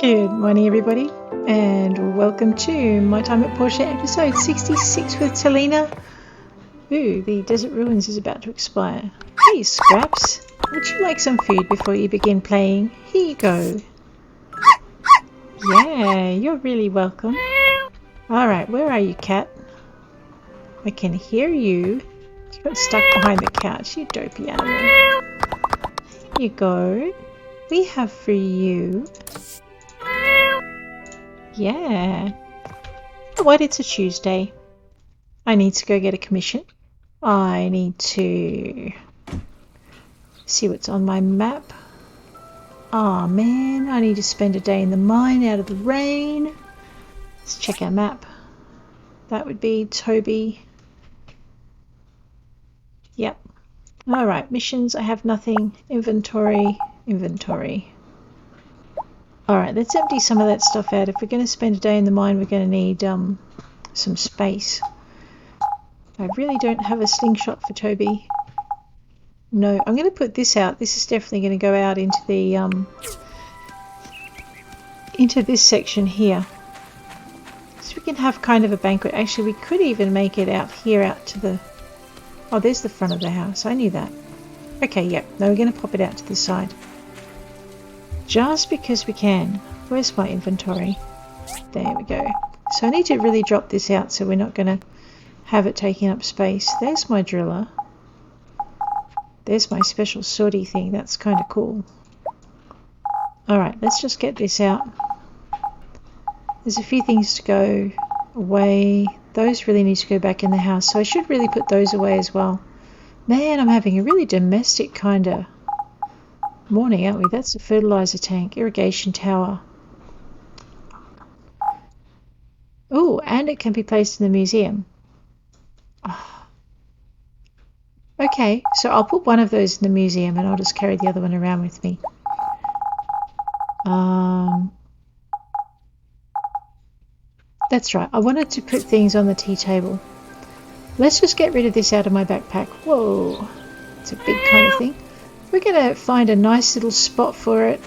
Good morning, everybody, and welcome to My Time at Portia episode 66 with Talina. Ooh, the desert ruins is about to expire. Hey, Scraps, would you like some food before you begin playing? Here you go. Yeah, you're really welcome. Alright, where are you, cat? I can hear you. You got stuck behind the couch, you dopey animal. Here you go. We have for you. Yeah. What? It's a Tuesday. I need to go get a commission. I need to see what's on my map. Aw, man, I need to spend a day in the mine out of the rain. Let's check our map. That would be Toby. Yep. Alright, missions. I have nothing. Inventory. Alright, let's empty some of that stuff out. If we're going to spend a day in the mine, we're going to need some space. I really don't have a slingshot for Toby. No, I'm going to put this out. This is definitely going to go out into the into this section here. So we can have kind of a banquet. Actually, we could even make it out here, out to the... Oh, there's the front of the house. I knew that. Okay, yep. Now we're going to pop it out to the side. Just because we can. Where's my inventory? There we go. So I need to really drop this out so we're not going to have it taking up space. There's my driller. There's my special sortie thing. That's kind of cool. Alright, let's just get this out. There's a few things to go away. Those really need to go back in the house. So I should really put those away as well. Man, I'm having a really domestic kind of morning, aren't we? That's a fertilizer tank, irrigation tower. Oh, and it can be placed in the museum. Oh. Okay, so I'll put one of those in the museum and I'll just carry the other one around with me. That's right, I wanted to put things on the tea table. Let's just get rid of this out of my backpack. Whoa, it's a big kind of thing. We're going to find a nice little spot for it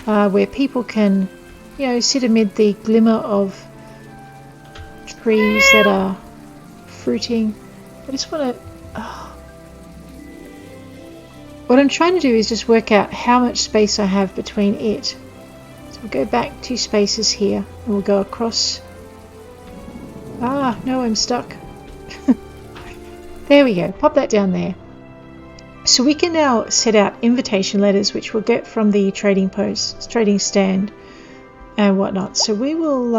where people can, you know, sit amid the glimmer of trees that are fruiting. I just want to... What I'm trying to do is just work out how much space I have between it. So we'll go back 2 spaces here and we'll go across. Ah, no, I'm stuck. There we go. Pop that down there. So we can now set out invitation letters, which we'll get from the trading post, trading stand, and whatnot. So we will,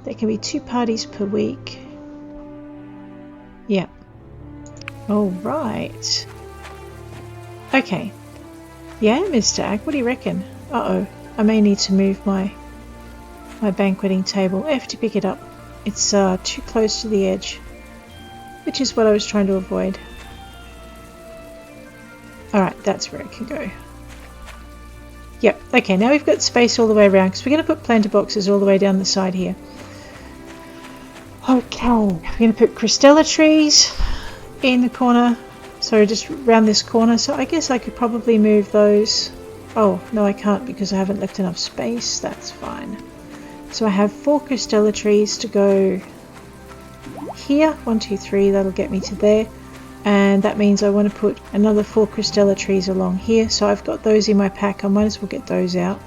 there can be 2 parties per week. Yeah. All right. Okay. Yeah, Mr. Ack, what do you reckon? Uh-oh. I may need to move my banqueting table. I have to pick it up. It's too close to the edge, which is what I was trying to avoid. Alright, that's where it can go. Yep, okay, now we've got space all the way around because we're going to put planter boxes all the way down the side here. Okay, we're going to put Cristella trees in the corner. So just around this corner. So I guess I could probably move those. Oh, no I can't because I haven't left enough space. That's fine. So I have 4 Cristella trees to go here. 1, 2, 3, that'll get me to there. And that means I want to put another 4 Cristella trees along here. So I've got those in my pack. I might as well get those out.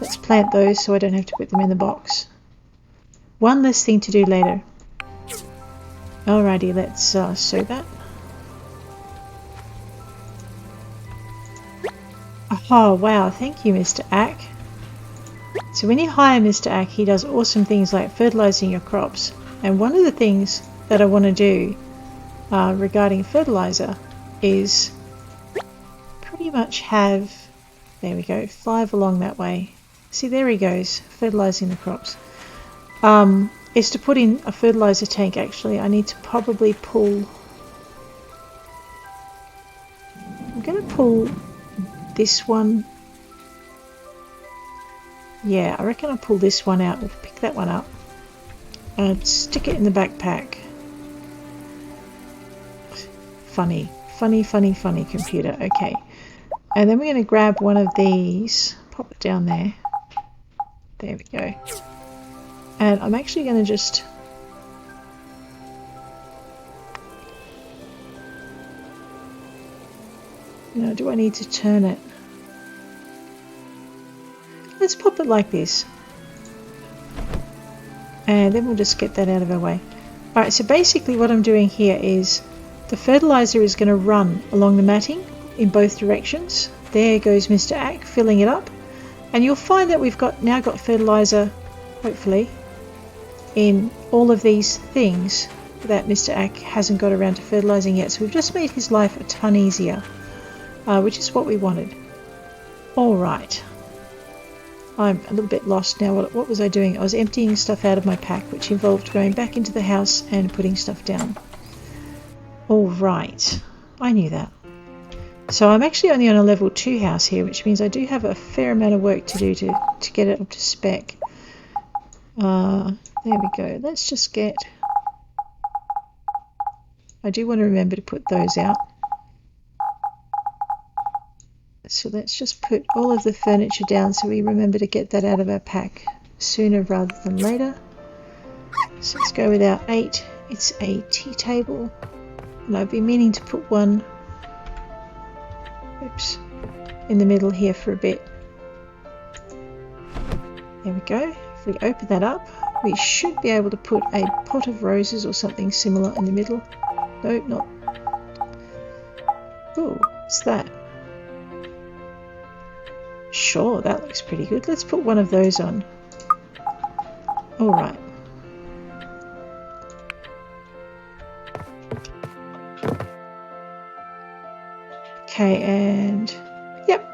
Let's plant those so I don't have to put them in the box. One less thing to do later. Alrighty, let's sew that. Oh wow, thank you Mr. Ack. So when you hire Mr. Ack, he does awesome things like fertilizing your crops. And one of the things that I want to do regarding fertilizer is pretty much have, there we go, 5 along that way. See, there he goes, fertilizing the crops. Is to put in a fertilizer tank. Actually, I need to probably pull, I'm going to pull this one. Yeah, I reckon I'll pull this one out. We'll pick that one up and stick it in the backpack. Funny computer. Okay, and then we're going to grab one of these, pop it down there. There we go. And I'm actually going to just... Now, do I need to turn it? Let's pop it like this. And then we'll just get that out of our way. Alright, so basically what I'm doing here is the fertilizer is going to run along the matting in both directions. There goes Mr. Ack filling it up. And you'll find that we've now got fertilizer, hopefully, in all of these things that Mr. Ack hasn't got around to fertilizing yet. So we've just made his life a ton easier, which is what we wanted. Alright. I'm a little bit lost now. What was I doing? I was emptying stuff out of my pack, which involved going back into the house and putting stuff down. Alright. I knew that. So I'm actually only on a level 2 house here, which means I do have a fair amount of work to do to get it up to spec. There we go. Let's just get... I do want to remember to put those out. So let's just put all of the furniture down so we remember to get that out of our pack sooner rather than later. So let's go with our 8. It's a tea table. And I've been meaning to put one, oops, in the middle here for a bit. There we go. If we open that up, we should be able to put a pot of roses or something similar in the middle. No, not. Ooh, what's that? Sure, that looks pretty good. Let's put one of those on. Alright. Okay, and yep.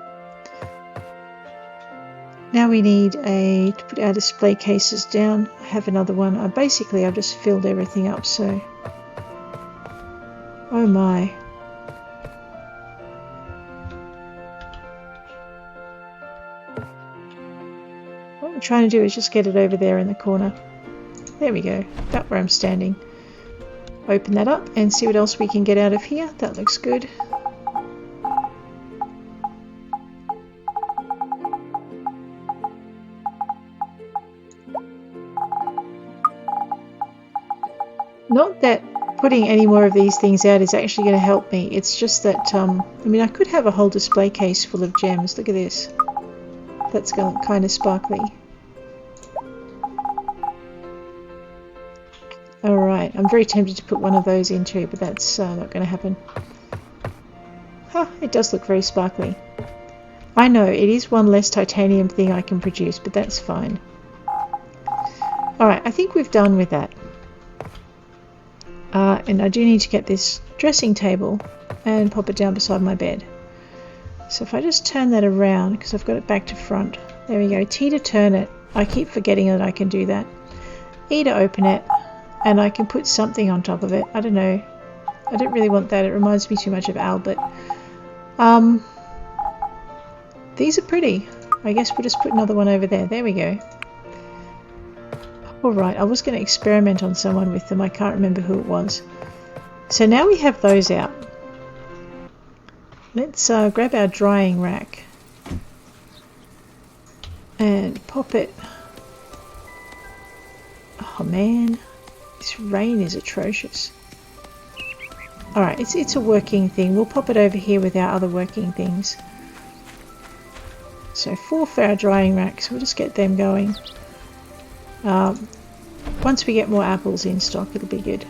Now we need to put our display cases down. I have another one. Basically, I've just filled everything up, so... Oh my. What I'm trying to do is just get it over there in the corner. There we go. About where I'm standing. Open that up and see what else we can get out of here. That looks good. Not that putting any more of these things out is actually going to help me. It's just that, I mean, I could have a whole display case full of gems. Look at this. That's kind of sparkly. Alright, I'm very tempted to put one of those into, but that's not going to happen. Huh, it does look very sparkly. I know, it is one less titanium thing I can produce, but that's fine. Alright, I think we've done with that. And I do need to get this dressing table and pop it down beside my bed. So if I just turn that around, because I've got it back to front. There we go. T to turn it. I keep forgetting that I can do that. E to open it. And I can put something on top of it. I don't know. I don't really want that. It reminds me too much of Albert. These are pretty. I guess we'll just put another one over there. There we go. Alright, I was going to experiment on someone with them. I can't remember who it was. So now we have those out. Let's grab our drying rack and pop it. Oh man, this rain is atrocious. Alright, it's a working thing. We'll pop it over here with our other working things. So 4 for our drying racks. We'll just get them going. Once we get more apples in stock, it'll be good.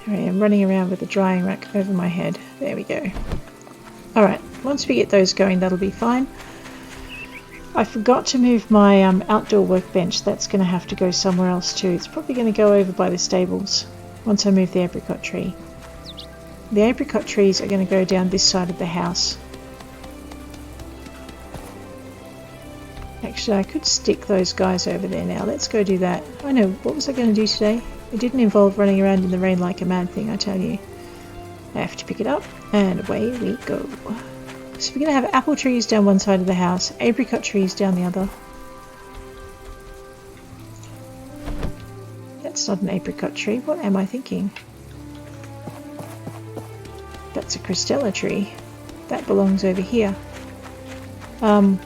Here I am running around with the drying rack over my head. There we go. Alright, once we get those going, that'll be fine. I forgot to move my outdoor workbench. That's going to have to go somewhere else too. It's probably going to go over by the stables once I move the apricot tree. The apricot trees are going to go down this side of the house. Actually, I could stick those guys over there now. Let's go do that. I know, what was I going to do today? It didn't involve running around in the rain like a mad thing, I tell you. I have to pick it up, and away we go. So we're going to have apple trees down one side of the house, apricot trees down the other. That's not an apricot tree. What am I thinking? That's a crostella tree. That belongs over here. Or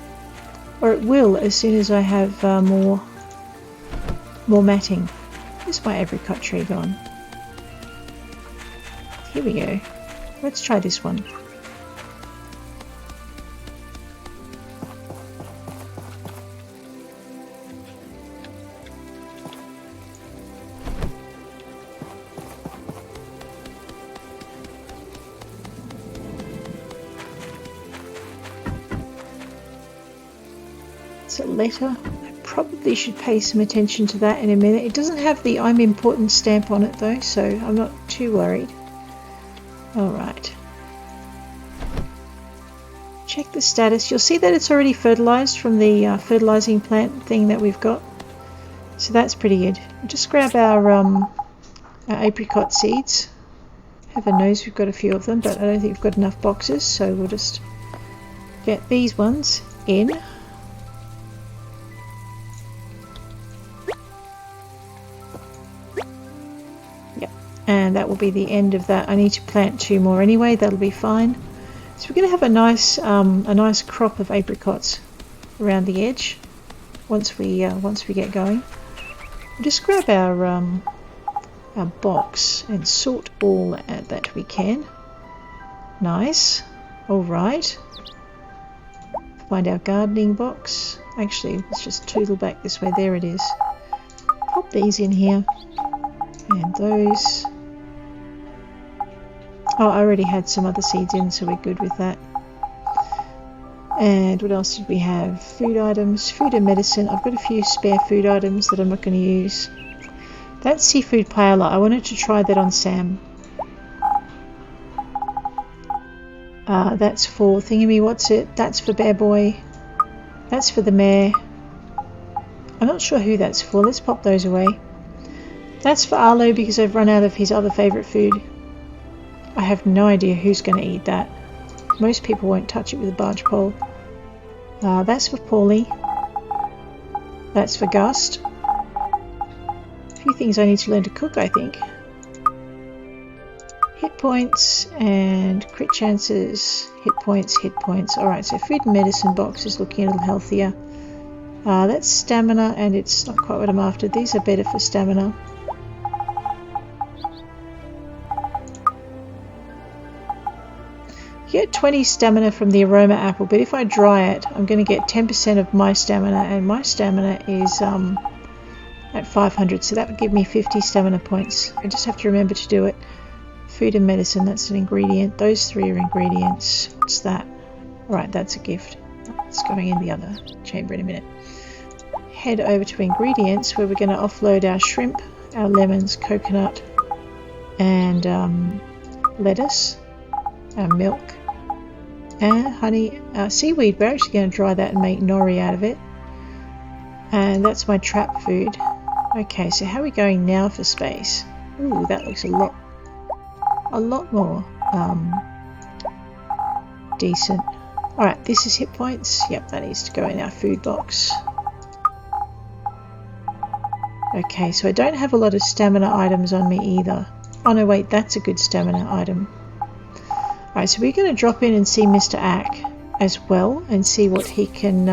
it will as soon as I have more matting. Where's my apricot tree gone? Here we go. Let's try this one. It's a letter. I probably should pay some attention to that in a minute. It doesn't have the I'm important stamp on it though, so I'm not too worried. Alright. Check the status. You'll see that it's already fertilized from the fertilizing plant thing that we've got. So that's pretty good. We'll just grab our apricot seeds. Heaven knows we've got a few of them, but I don't think we've got enough boxes, so we'll just get these ones in. And that will be the end of that. I need to plant 2 more anyway. That'll be fine. So we're going to have a nice crop of apricots around the edge once we get going. We'll just grab our box and sort all that we can. Nice. All right. Find our gardening box. Actually, let's just tootle back this way. There it is. Pop these in here. And those. Oh, I already had some other seeds in, so we're good with that. And what else did we have? Food items, food and medicine. I've got a few spare food items that I'm not going to use. That's seafood paella. I wanted to try that on Sam. That's for Thingamy, what's it? That's for Bear Boy. That's for the Mare. I'm not sure who that's for. Let's pop those away. That's for Arlo because I've run out of his other favourite food. I have no idea who's going to eat that. Most people won't touch it with a barge pole. That's for Paulie. That's for Gust. A few things I need to learn to cook, I think. Hit points and crit chances. Hit points, hit points. Alright, so food and medicine box is looking a little healthier. That's stamina, and it's not quite what I'm after. These are better for stamina. You get 20 stamina from the aroma apple, but if I dry it, I'm going to get 10% of my stamina, and my stamina is at 500, so that would give me 50 stamina points. I just have to remember to do it. Food and medicine, that's an ingredient. Those 3 are ingredients. What's that? Alright, that's a gift. It's going in the other chamber in a minute. Head over to ingredients, where we're going to offload our shrimp, our lemons, coconut, and lettuce, our milk, honey, seaweed. We're actually going to dry that and make nori out of it. And that's my trap food. Okay, so how are we going now for space? Ooh, that looks a lot more decent. Alright, this is hit points. Yep, that needs to go in our food box. Okay, so I don't have a lot of stamina items on me either. Oh no, wait, that's a good stamina item. Alright, so we're going to drop in and see Mr. Ack as well and see what he can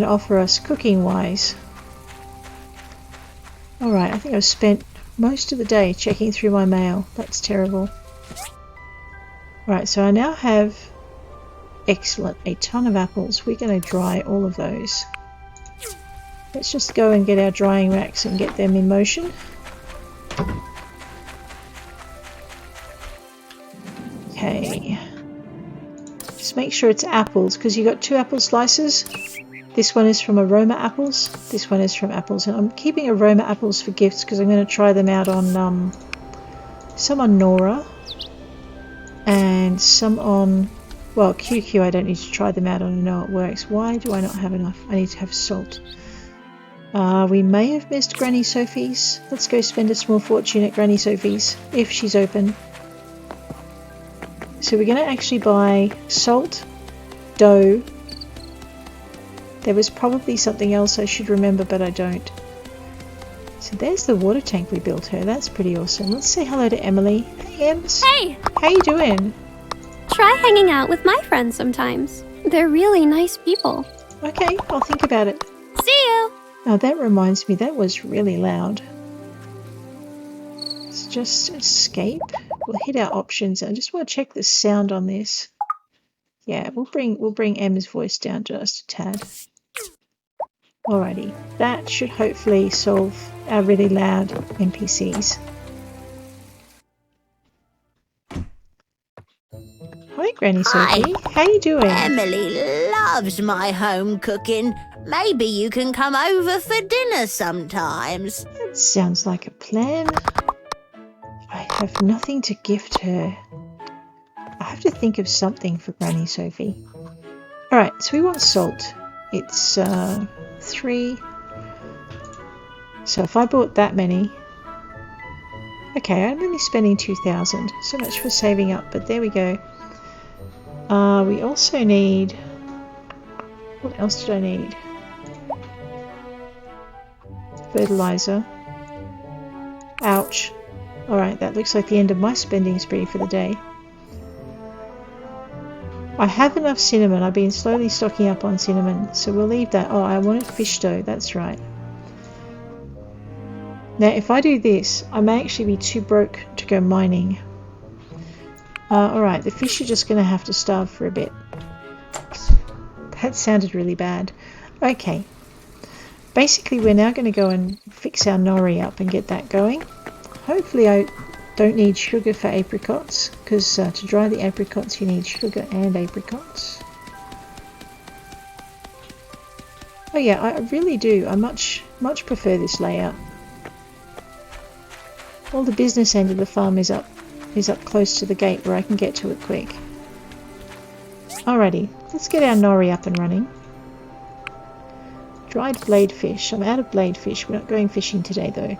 offer us cooking wise. Alright, I think I've spent most of the day checking through my mail. That's terrible. Alright, so I now have excellent, a ton of apples. We're going to dry all of those. Let's just go and get our drying racks and get them in motion. Okay, just make sure it's apples, because you got 2 apple slices. This one is from aroma apples, this one is from apples, and I'm keeping aroma apples for gifts because I'm going to try them out on some on Nora and some on, well, QQ. I don't need to try them out on, I know it works. Why do I not have enough? I need to have salt. We may have missed Granny Sophie's. Let's go spend a small fortune at Granny Sophie's if she's open. So we're going to actually buy salt, dough. There was probably something else I should remember, but I don't. So So there's the water tank we built her. That's pretty awesome. Let's say hello to Emily. Hey, Ems. Hey! How you doing? Try hanging out with my friends sometimes. They're really nice people. Okay, I'll think about it. See you! Oh, that reminds me, that was really loud. Let's just escape. We'll hit our options. I just want to check the sound on this. Yeah, we'll bring Em's voice down just a tad. Alrighty, that should hopefully solve our really loud NPCs. Hi, Granny Sophie. How you doing? Emily loves my home cooking. Maybe you can come over for dinner sometimes. That sounds like a plan. I have nothing to gift her. I have to think of something for Granny Sophie. Alright, so we want salt. It's 3. So if I bought that many... Okay, I'm only spending 2,000. So much for saving up, but there we go. We also need... What else did I need? Fertilizer. Ouch. Alright, that looks like the end of my spending spree for the day. I have enough cinnamon. I've been slowly stocking up on cinnamon, so we'll leave that. Oh, I wanted fish dough. That's right. Now, if I do this, I may actually be too broke to go mining. Alright, the fish are just going to have to starve for a bit. That sounded really bad. Okay. Basically, we're now going to go and fix our nori up and get that going. Hopefully, I don't need sugar for apricots, because to dry the apricots, you need sugar and apricots. Oh yeah, I really do. I much prefer this layout. All the business end of the farm is up close to the gate where I can get to it quick. Alrighty, let's get our nori up and running. Dried blade fish. I'm out of blade fish. We're not going fishing today though.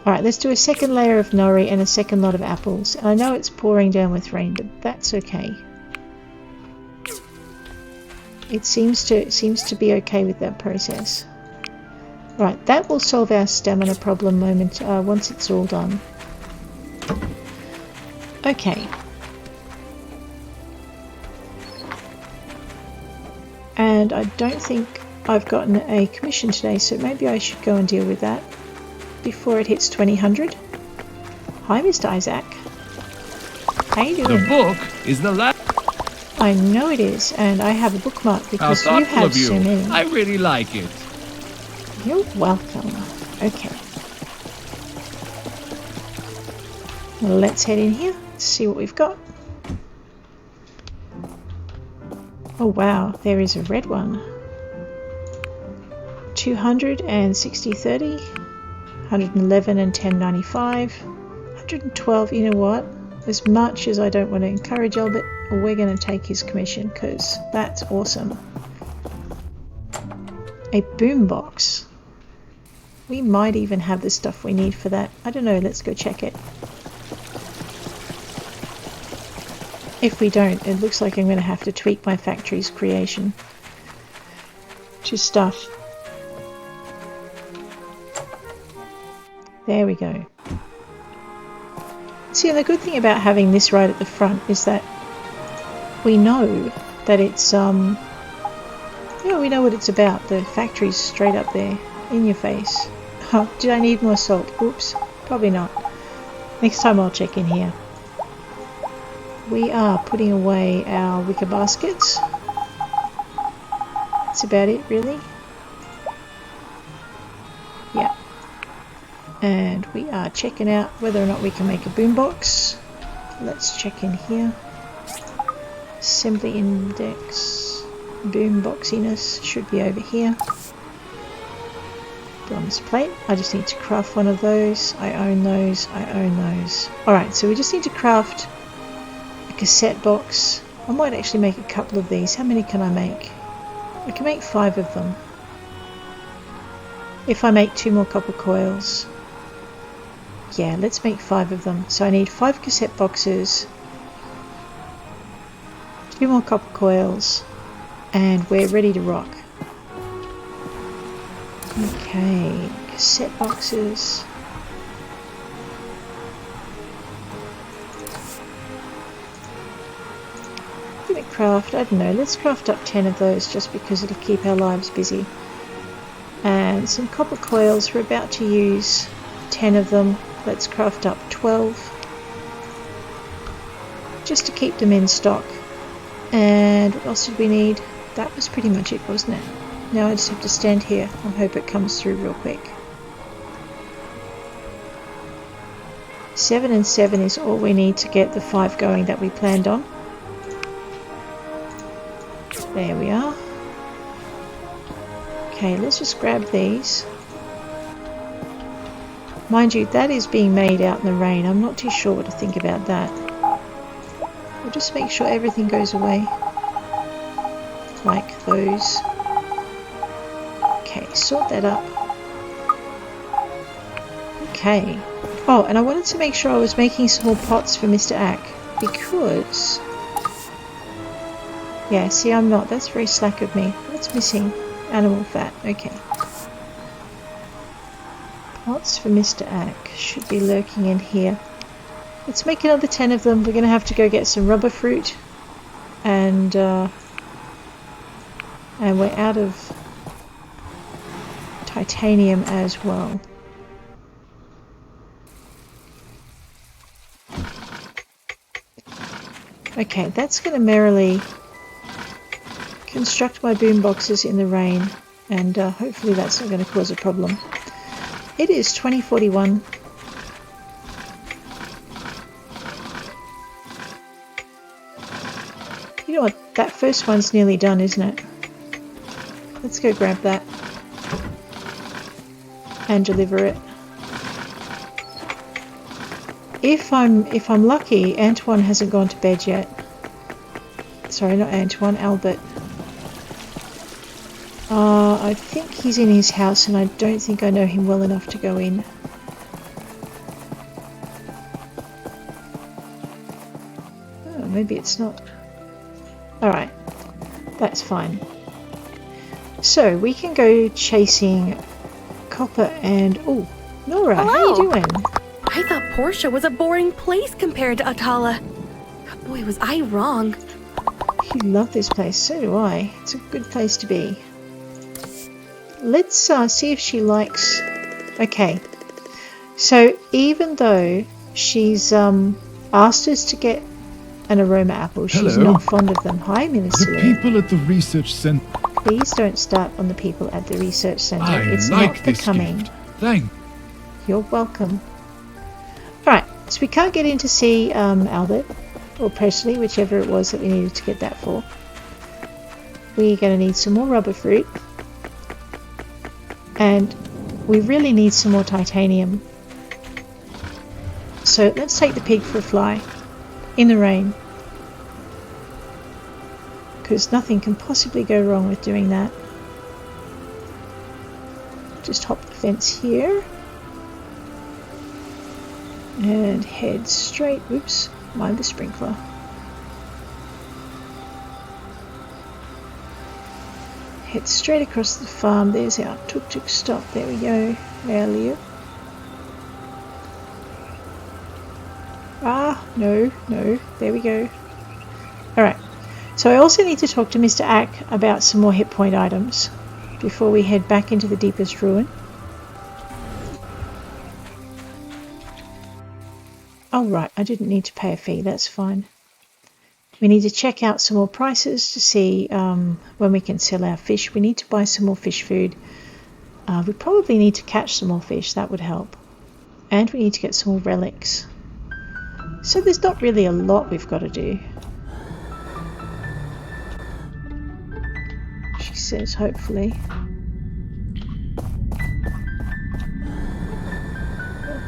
Alright, let's do a second layer of nori and a second lot of apples. And I know it's pouring down with rain, but that's okay. It seems to be okay with that process. Right, that will solve our stamina problem once it's all done. Okay. And I don't think I've gotten a commission today, so maybe I should go and deal with that before it hits 2000. Hi, Mr. Isaac. How you doing? The book is the last. I know it is, and I have a bookmark because you have so many. I really like it. You're welcome. Okay. Let's head in here, see what we've got. Oh wow, there is a red one. 260 30, 111 and 1095, 112. You know what? As much as I don't want to encourage Albert, we're going to take his commission because that's awesome. A boombox. We might even have the stuff we need for that. I don't know, let's go check it. If we don't, it looks like I'm going to have to tweak my factory's creation to stuff. There we go. See, and the good thing about having this right at the front is that we know that it's, we know what it's about. The factory's straight up there, in your face. Oh, did I need more salt? Oops, probably not. Next time I'll check in here. We are putting away our wicker baskets. That's about it, really. Yeah. And we are checking out whether or not we can make a boombox. Let's check in here. Assembly index. Boomboxiness should be over here. Bronze plate. I just need to craft one of those. I own those. I own those. Alright, so we just need to craft a cassette box. I might actually make a couple of these. How many can I make? I can make 5 of them. If I make 2 more copper coils. Yeah, let's make 5 of them. So I need 5 cassette boxes, 2 more copper coils, and we're ready to rock. Okay, set boxes. I'm gonna craft, I don't know, let's craft up 10 of those just because it'll keep our lives busy. And some copper coils, we're about to use 10 of them. Let's craft up 12 just to keep them in stock. And what else did we need? That was pretty much it, wasn't it? Now I just have to stand here and hope it comes through real quick. 7 and 7 is all we need to get the 5 going that we planned on. There we are. Okay, let's just grab these. Mind you, that is being made out in the rain. I'm not too sure what to think about that. We'll just make sure everything goes away. Like those. Okay, sort that up. Okay. Oh, and I wanted to make sure I was making some more pots for Mr. Ack. Because... yeah, see, I'm not. That's very slack of me. What's missing? Animal fat. Okay. Pots for Mr. Ack should be lurking in here. Let's make another 10 of them. We're going to have to go get some rubber fruit. And we're out of titanium as well. Okay, that's going to merrily construct my boom boxes in the rain, and hopefully that's not going to cause a problem. It is 2041. You know what? That first one's nearly done, isn't it? Let's go grab that and deliver it. If I'm lucky, Antoine hasn't gone to bed yet. Sorry, not Antoine, Albert. I think he's in his house and I don't think I know him well enough to go in. Oh, maybe it's not. Alright, that's fine. So, we can go chasing copper and... oh, Nora, Hello. how you doing? I thought Portia was a boring place compared to Atala. Boy, was I wrong. You love this place, so do I. It's a good place to be. Let's see if she likes... okay. So even though she's asked us to get an aroma apple, she's Hello. not fond of them. Hi, The Minister. people at the research center. Please don't start on the people at the research centre. I It's like not this becoming. gift. Thank You're welcome. Alright, so we can't get in to see Albert, or Presley, whichever it was that we needed to get that for. We're going to need some more rubber fruit. And we really need some more titanium. So let's take the pig for a fly. In the rain. Because nothing can possibly go wrong with doing that. Just hop the fence here. And head straight. Oops, mind the sprinkler. Head straight across the farm. There's our tuk-tuk stop. There we go. Earlier. Ah, no. There we go. Alright. So I also need to talk to Mr. Ack about some more hit point items before we head back into the deepest ruin. Oh right, I didn't need to pay a fee, that's fine. We need to check out some more prices to see when we can sell our fish. We need to buy some more fish food. We probably need to catch some more fish, that would help. And we need to get some more relics. So there's not really a lot we've got to do. She says, hopefully.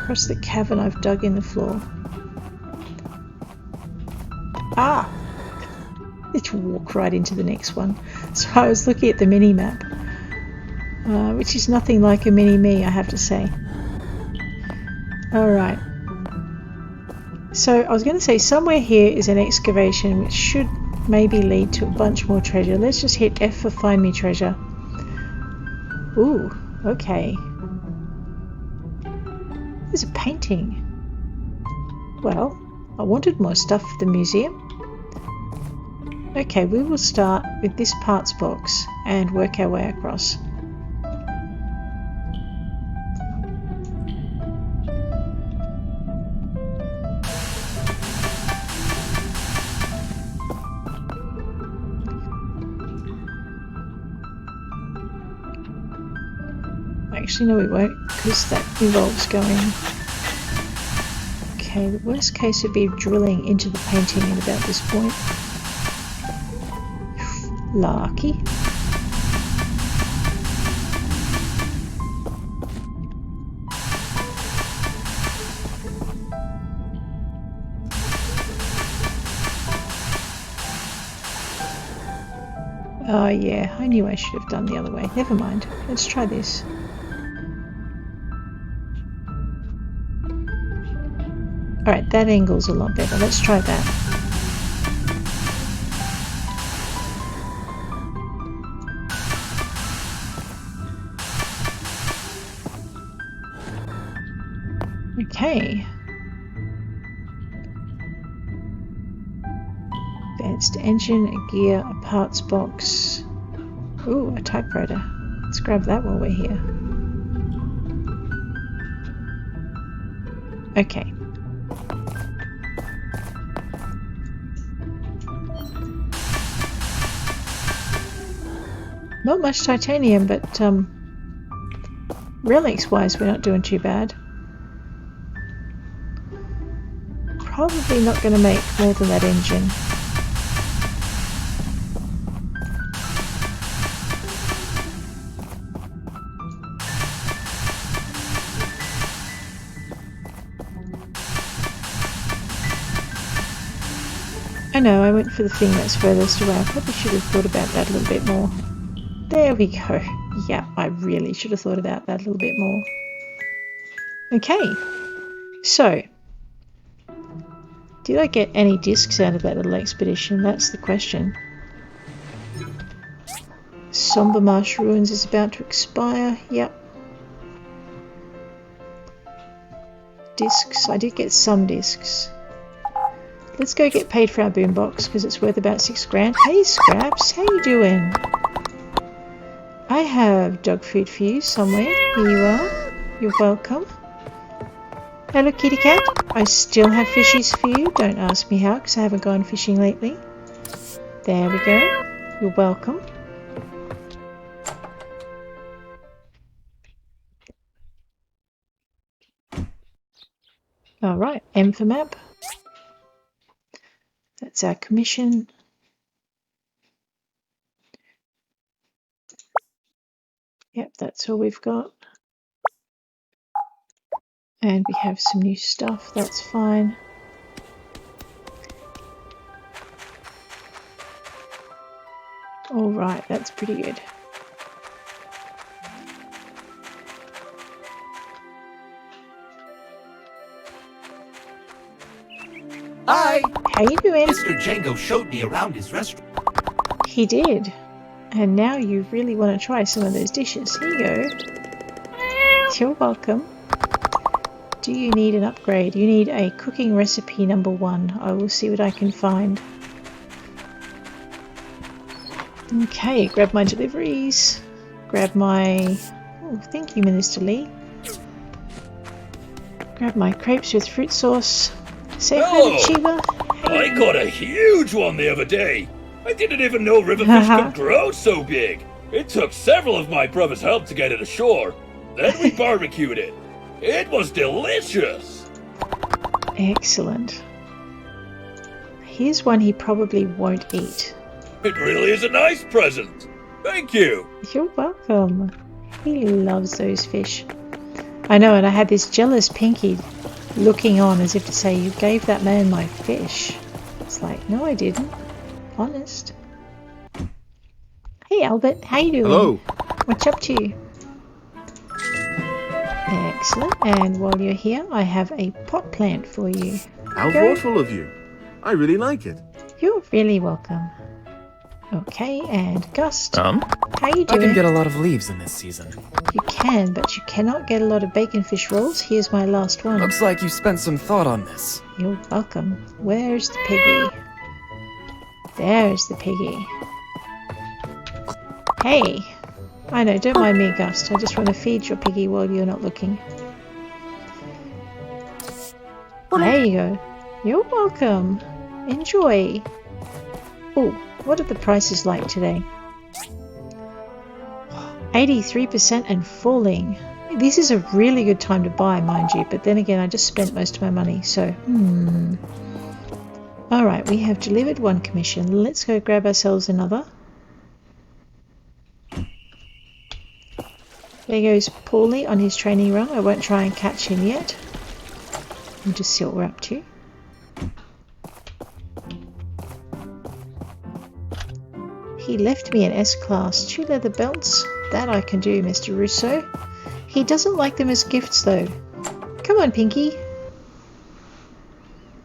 Across the cavern I've dug in the floor. Ah! Let's walk right into the next one. So I was looking at the mini-map, which is nothing like a mini-me, I have to say. Alright. So I was going to say somewhere here is an excavation which should maybe lead to a bunch more treasure. Let's just hit F for find me treasure. Ooh, okay. There's a painting. Well, I wanted more stuff for the museum. Okay, we will start with this parts box and work our way across. Actually, no, we won't, because that involves going. Okay, the worst case would be drilling into the painting at about this point. Lucky. Oh yeah, I knew I should have done the other way. Never mind. Let's try this. Alright, that angle's a lot better. Let's try that. Okay. Advanced engine, a gear, a parts box. Ooh, a typewriter. Let's grab that while we're here. Okay. Not much titanium, but relics wise we're not doing too bad. Probably not going to make more than that engine. I know, I went for the thing that's furthest away. I probably should have thought about that a little bit more. There we go. Yeah, I really should have thought about that a little bit more. Okay, so did I get any discs out of that little expedition? That's the question. Somber Marsh Ruins is about to expire. Yep. Discs. I did get some discs. Let's go get paid for our boombox because it's worth about $6 grand. Hey Scraps, how you doing? I have dog food for you somewhere. Here you are. You're welcome. Hello kitty cat. I still have fishies for you. Don't ask me how because I haven't gone fishing lately. There we go. You're welcome. Alright, M for map. That's our commission. Yep, that's all we've got. And we have some new stuff, that's fine. Alright, that's pretty good. Hi! How you doing? Mr. Django showed me around his restaurant. He did. And now you really want to try some of those dishes. Here you go. You're welcome. Do you need an upgrade? You need a cooking recipe number 1. I will see what I can find. Okay, grab my deliveries. Grab my... Oh, thank you, Minister Lee. Grab my crepes with fruit sauce. Say hi to Chiba. Hey. I got a huge one the other day. I didn't even know riverfish could grow so big. It took several of my brother's help to get it ashore. Then we barbecued it. It was delicious. Excellent. Here's one he probably won't eat. It really is a nice present. Thank you. You're welcome. He loves those fish. I know, and I had this jealous Pinky looking on as if to say, you gave that man my fish. It's like, no I didn't. Honest. Hey Albert, how you doing? Hello. What's up to you? Excellent. And while you're here, I have a pot plant for you. How thoughtful of you. I really like it. You're really welcome. Okay, and Gust. How you I doing? can get a lot of leaves in this season. You can, but you cannot get a lot of bacon fish rolls. Here's my last one. Looks like you spent some thought on this. You're welcome. Where's the piggy? There's the piggy. Hey! I know, don't mind me, Gust. I just want to feed your piggy while you're not looking. There you go. You're welcome. Enjoy. Oh, what are the prices like today? 83% and falling. This is a really good time to buy, mind you, but then again, I just spent most of my money, so Alright, we have delivered one commission. Let's go grab ourselves another. There goes Paulie on his training run. I won't try and catch him yet. We'll just see what we're up to. He left me an S-Class. 2 leather belts. That I can do, Mr. Russo. He doesn't like them as gifts, though. Come on, Pinky.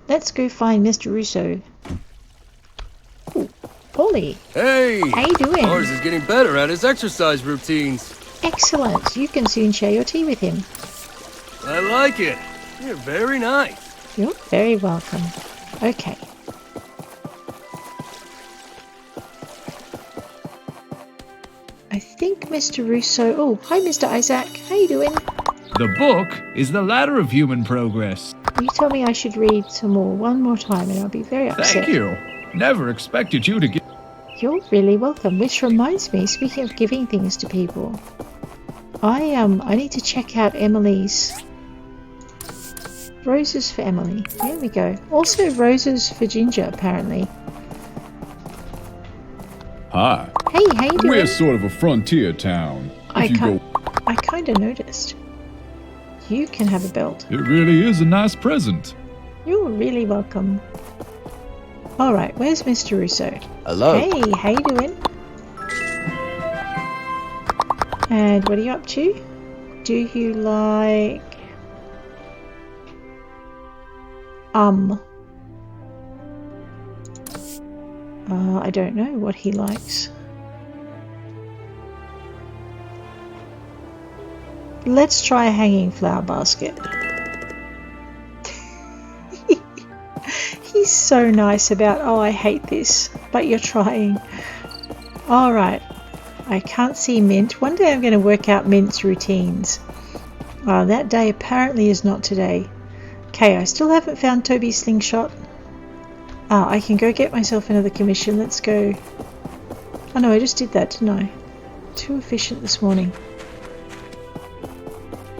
Let's go find Mr. Russo. Ooh, Paulie. Hey! How you doing? Ours is getting better at his exercise routines. Excellent. You can soon share your tea with him. I like it. You're very nice. You're very welcome. Okay. I think Mr. Russo... Oh, hi Mr. Isaac. How you doing? The book is the ladder of human progress. You told me I should read some more, one more time, and I'll be very upset. Thank you. Never expected you to give... You're really welcome, which reminds me, speaking of giving things to people, I need to check out Emily's... Roses for Emily. There we go. Also roses for Ginger, apparently. Hi. Hey, how you doing? We're sort of a frontier town. I kind of noticed. You can have a belt. It really is a nice present. You're really welcome. Alright, where's Mr. Russo? Hello. Hey, how you doing? And what are you up to? Do you like... I don't know what he likes. Let's try a hanging flower basket. He's so nice about, oh, I hate this, but you're trying. Alright, I can't see Mint. One day I'm going to work out Mint's routines. That day apparently is not today. Okay, I still haven't found Toby's slingshot. I can go get myself another commission. Let's go. Oh no, I just did that, didn't I? Too efficient this morning.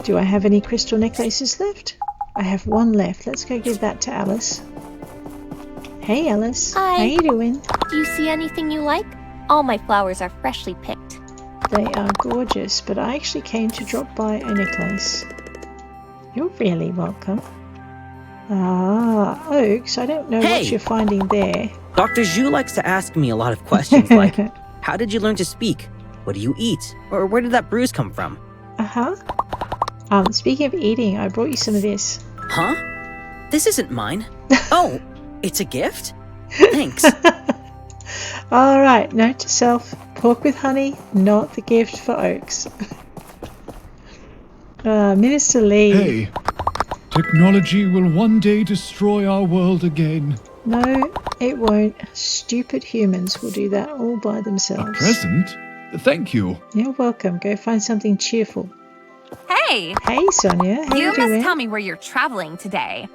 Do I have any crystal necklaces left? I have one left. Let's go give that to Alice. Hey Alice, Hi. how you doing? Do you see anything you like? All my flowers are freshly picked. They are gorgeous, but I actually came to drop by a necklace. You're really welcome. Oaks, I don't know Hey! what you're finding there. Dr. Zhu likes to ask me a lot of questions like, how did you learn to speak? What do you eat? Or where did that bruise come from? Speaking of eating, I brought you some of this. Huh? This isn't mine. Oh, it's a gift? Thanks. Alright, note to self, pork with honey, not the gift for Oaks. Minister Lee. Hey, technology will one day destroy our world again. No, it won't. Stupid humans will do that all by A themselves. present? Thank you. You're welcome. Go find something cheerful. Hey! Hey, Sonia. How you doing? must tell me where you're traveling today.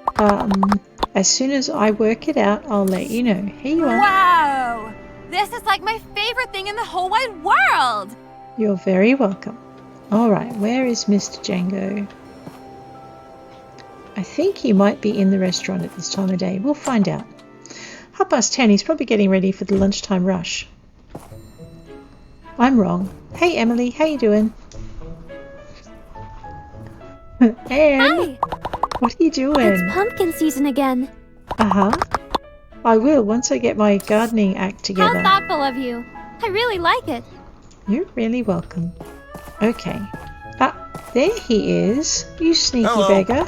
As soon as I work it out, I'll let you know. Here you are. Wow! This is like my favorite thing in the whole wide world! You're very welcome. Alright, where is Mr. Django? I think he might be in the restaurant at this time of day. We'll find out. 10:30, he's probably getting ready for the lunchtime rush. I'm wrong. Hey Emily, how you doing? Anne, Hi! what are you doing? It's pumpkin season again. I will once I get my gardening act together. How thoughtful of you. I really like it. You're really welcome. Okay. There he is. You sneaky Hello. beggar.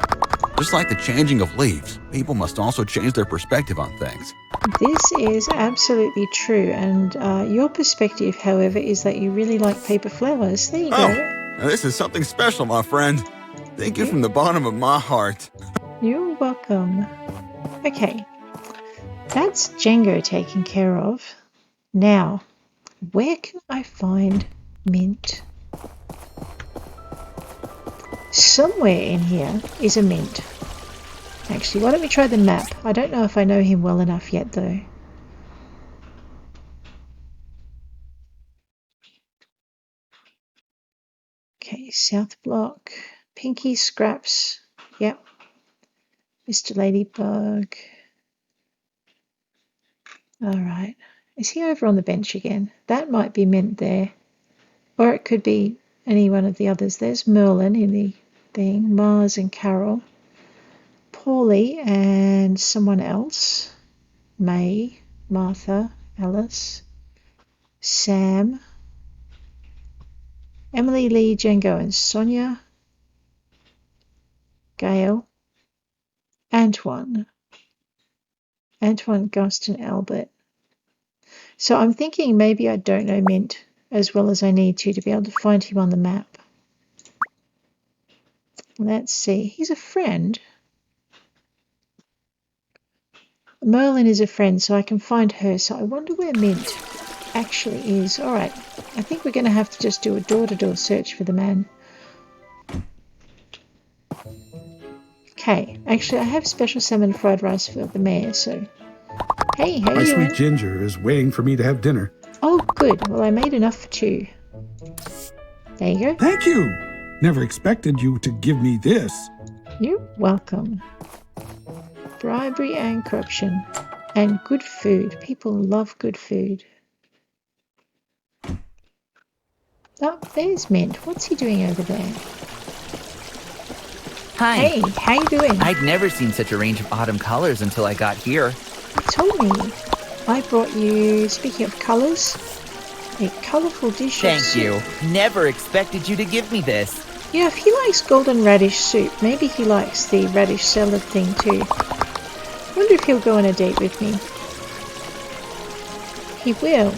Just like the changing of leaves, people must also change their perspective on things. This is absolutely true, and your perspective, however, is that you really like paper flowers. There you go. Now this is something special, my friend. Thank you from the bottom of my heart. You're welcome. Okay, that's Django taken care of. Now, where can I find mint? Somewhere in here is a mint. Actually, why don't we try the map? I don't know if I know him well enough yet, though. Okay, South Block. Pinky Scraps. Yep. Mr. Ladybug. Alright. Is he over on the bench again? That might be mint there. Or it could be any one of the others. There's Merlin in the thing. Mars and Carol. Paulie and someone else. May, Martha, Alice, Sam, Emily, Lee, Django and Sonia, Gail, Antoine, Gust and Albert. So I'm thinking maybe I don't know Mint as well as I need to be able to find him on the map. Let's see. He's a friend. Merlin is a friend, so I can find her. So I wonder where Mint actually is. All right. I think we're going to have to just do a door-to-door search for the man. Okay. Actually, I have special salmon fried rice for the mayor, so... Hey, how are you doing? My sweet Ginger is waiting for me to have dinner. Oh, good. Well, I made enough for 2. There you go. Thank you. Never expected you to give me this. You're welcome. Bribery and corruption. And good food. People love good food. Oh, there's Mint. What's he doing over there? Hi. Hey, how you doing? I'd never seen such a range of autumn colors until I got here. You told me. I brought you, speaking of colours, a colourful dish of soup. Thank you. Never expected you to give me this. Yeah, if he likes golden radish soup, maybe he likes the radish salad thing too. Wonder if he'll go on a date with me. He will.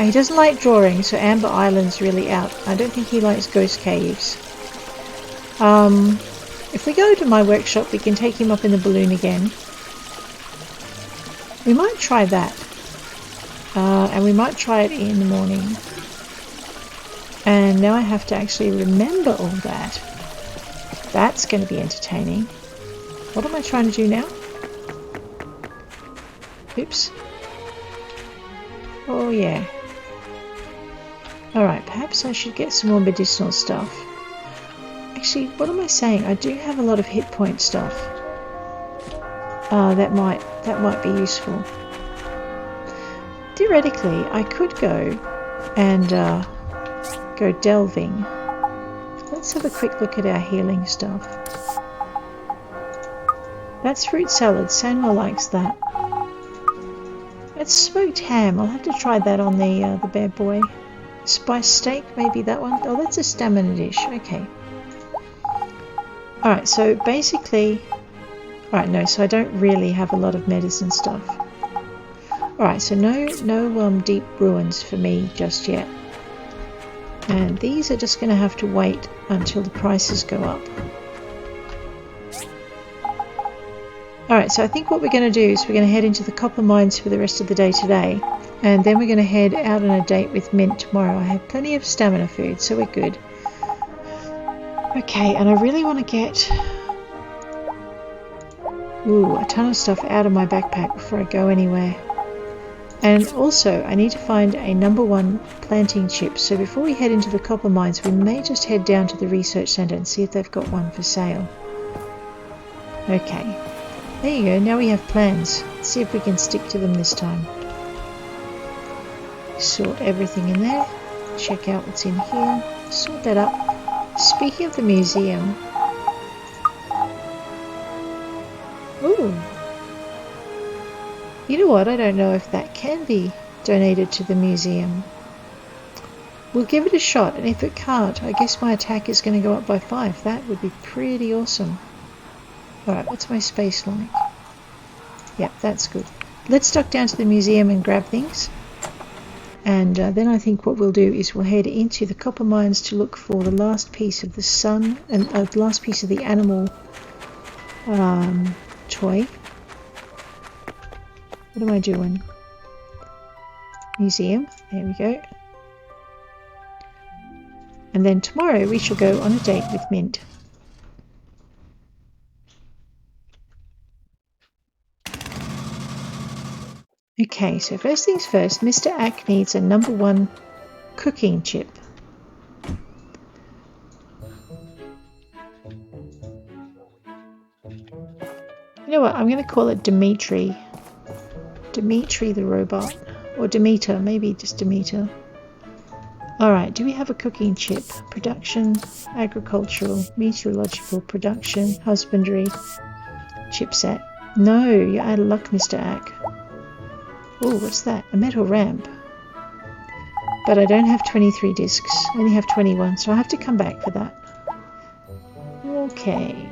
He doesn't like drawing, so Amber Island's really out. I don't think he likes ghost caves. If we go to my workshop, we can take him up in the balloon again. We might try that. And we might try it in the morning. And now I have to actually remember all that. That's going to be entertaining. What am I trying to do now? Oops. Oh yeah. Alright, perhaps I should get some more medicinal stuff. Actually, what am I saying? I do have a lot of hit point stuff. That might be useful. Theoretically, I could go and go delving. Let's have a quick look at our healing stuff. That's fruit salad. Samuel likes that. It's smoked ham. I'll have to try that on the bad boy. Spiced steak, maybe that one. Oh, that's a stamina dish. Okay. Alright, so basically... Alright, no, so I don't really have a lot of medicine stuff. Alright, so no deep ruins for me just yet. And these are just going to have to wait until the prices go up. Alright, so I think what we're going to do is we're going to head into the copper mines for the rest of the day today. And then we're going to head out on a date with Mint tomorrow. I have plenty of stamina food, so we're good. Okay, and I really want to get a ton of stuff out of my backpack before I go anywhere. And also, I need to find a #1 planting chip. So before we head into the copper mines, we may just head down to the research centre and see if they've got one for sale. Okay, there you go. Now we have plans. Let's see if we can stick to them this time. Sort everything in there. Check out what's in here. Sort that up. Speaking of the museum. Ooh. You know what? I don't know if that can be donated to the museum. We'll give it a shot, and if it can't, I guess my attack is going to go up by 5. That would be pretty awesome. Alright, what's my space like? Yep, that's good. let's duck down to the museum and grab things. And then I think what we'll do is we'll head into the copper mines to look for the last piece of the sun and the last piece of the animal toy. What am I doing? Museum. There we go. And then tomorrow we shall go on a date with Mint. Okay, so first things first, Mr. Ack needs a #1 cooking chip. You know what, I'm going to call it Dimitri. Dimitri the robot. Or Demeter, maybe just Demeter. Alright, do we have a cooking chip? Production, agricultural, meteorological, production, husbandry, chipset. No, you're out of luck, Mr. Ack. Oh, what's that? A metal ramp. But I don't have 23 discs. I only have 21, so I'll have to come back for that. Okay.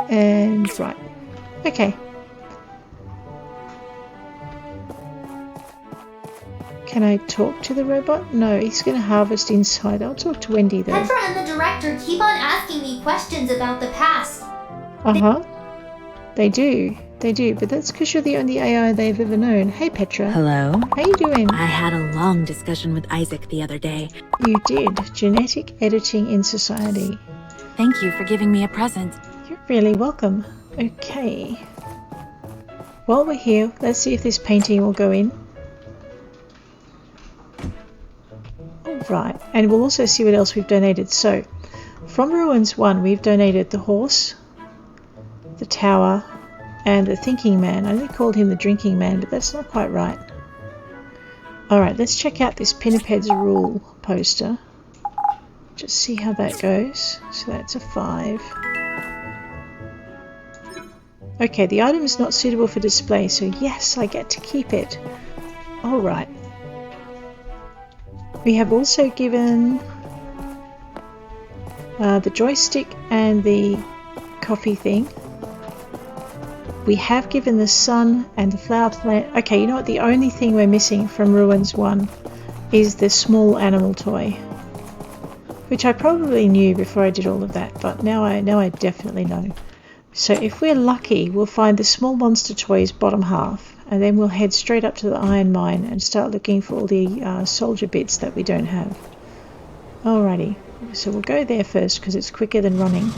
And right. Okay. Can I talk to the robot? No, he's going to harvest inside. I'll talk to Wendy though. Petra and the director keep on asking me questions about the past. Uh-huh. They do. They do, but that's because you're the only AI they've ever known. Hey, Petra. Hello. How you doing? I had a long discussion with Isaac the other day. You did. Genetic editing in society. Thank you for giving me a present. You're really welcome. Okay. While we're here, let's see if this painting will go in. Alright, and we'll also see what else we've donated. So, from Ruins 1, we've donated the horse, the tower, and the thinking man. I only called him the drinking man, but that's not quite right. Alright, let's check out this Pinniped's Rule poster. Just see how that goes. So that's a 5. Okay, the item is not suitable for display, so yes, I get to keep it. Alright. We have also given the joystick and the coffee thing. We have given the sun and the flower plant. Okay, you know what? The only thing we're missing from Ruins 1 is the small animal toy, which I probably knew before I did all of that, but now I definitely know. So if we're lucky, we'll find the small monster toy's bottom half, and then we'll head straight up to the iron mine and start looking for all the soldier bits that we don't have. Alrighty, so we'll go there first because it's quicker than running.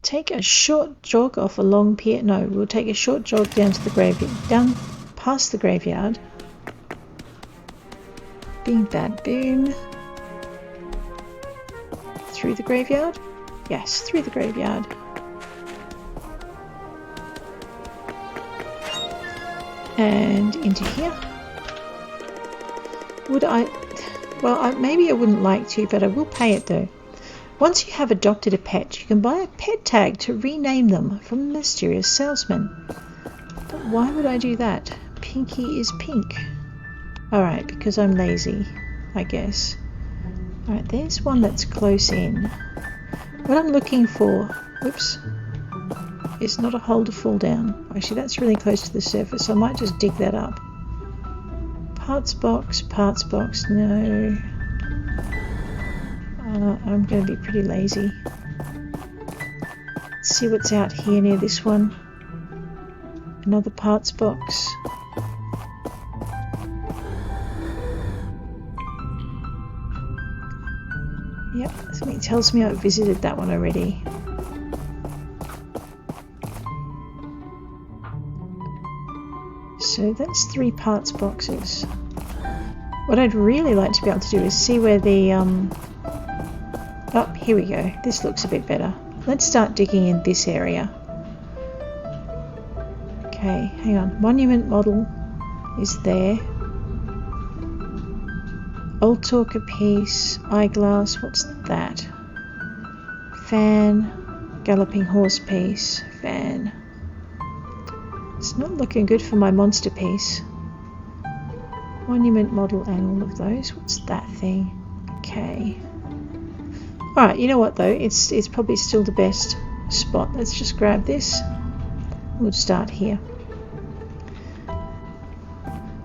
Take a short jog off a long pier. No, we'll take a short jog down to the graveyard, down past the graveyard. Bing bad boom. Through the graveyard? Yes, through the graveyard. And into here. Would I... Well, maybe I wouldn't like to, but I will pay it though. Once you have adopted a pet, you can buy a pet tag to rename them from a mysterious salesman. But why would I do that? Pinky is pink. Alright, because I'm lazy, I guess. Alright, there's one that's close in. What I'm looking for, whoops, is not a hole to fall down. Actually, that's really close to the surface, so I might just dig that up. Parts box, no. I'm going to be pretty lazy. Let's see what's out here near this one. Another parts box. Yep, something tells me I've visited that one already. So that's 3 parts boxes. What I'd really like to be able to do is see where the oh, here we go. This looks a bit better. Let's start digging in this area. Okay, hang on. Monument model is there. Old talker piece, eyeglass, what's that? Fan, galloping horse piece, fan. It's not looking good for my monster piece. Monument model and all of those. What's that thing? Okay. Alright, you know what though? It's probably still the best. spot. Let's just grab this. We'll start here.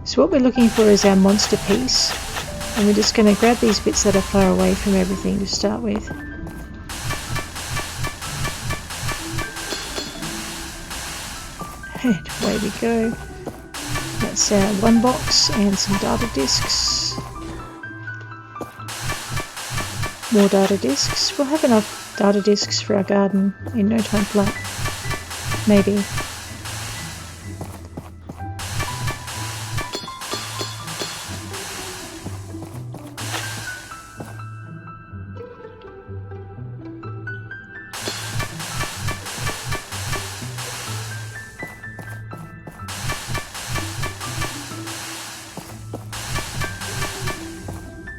So what we're looking for is our monster piece, and we're just going to grab these bits that are far away from everything to start with. And away we go. That's our one box and some data discs. More data discs. We'll have enough data discs for our garden in no time flat. Maybe.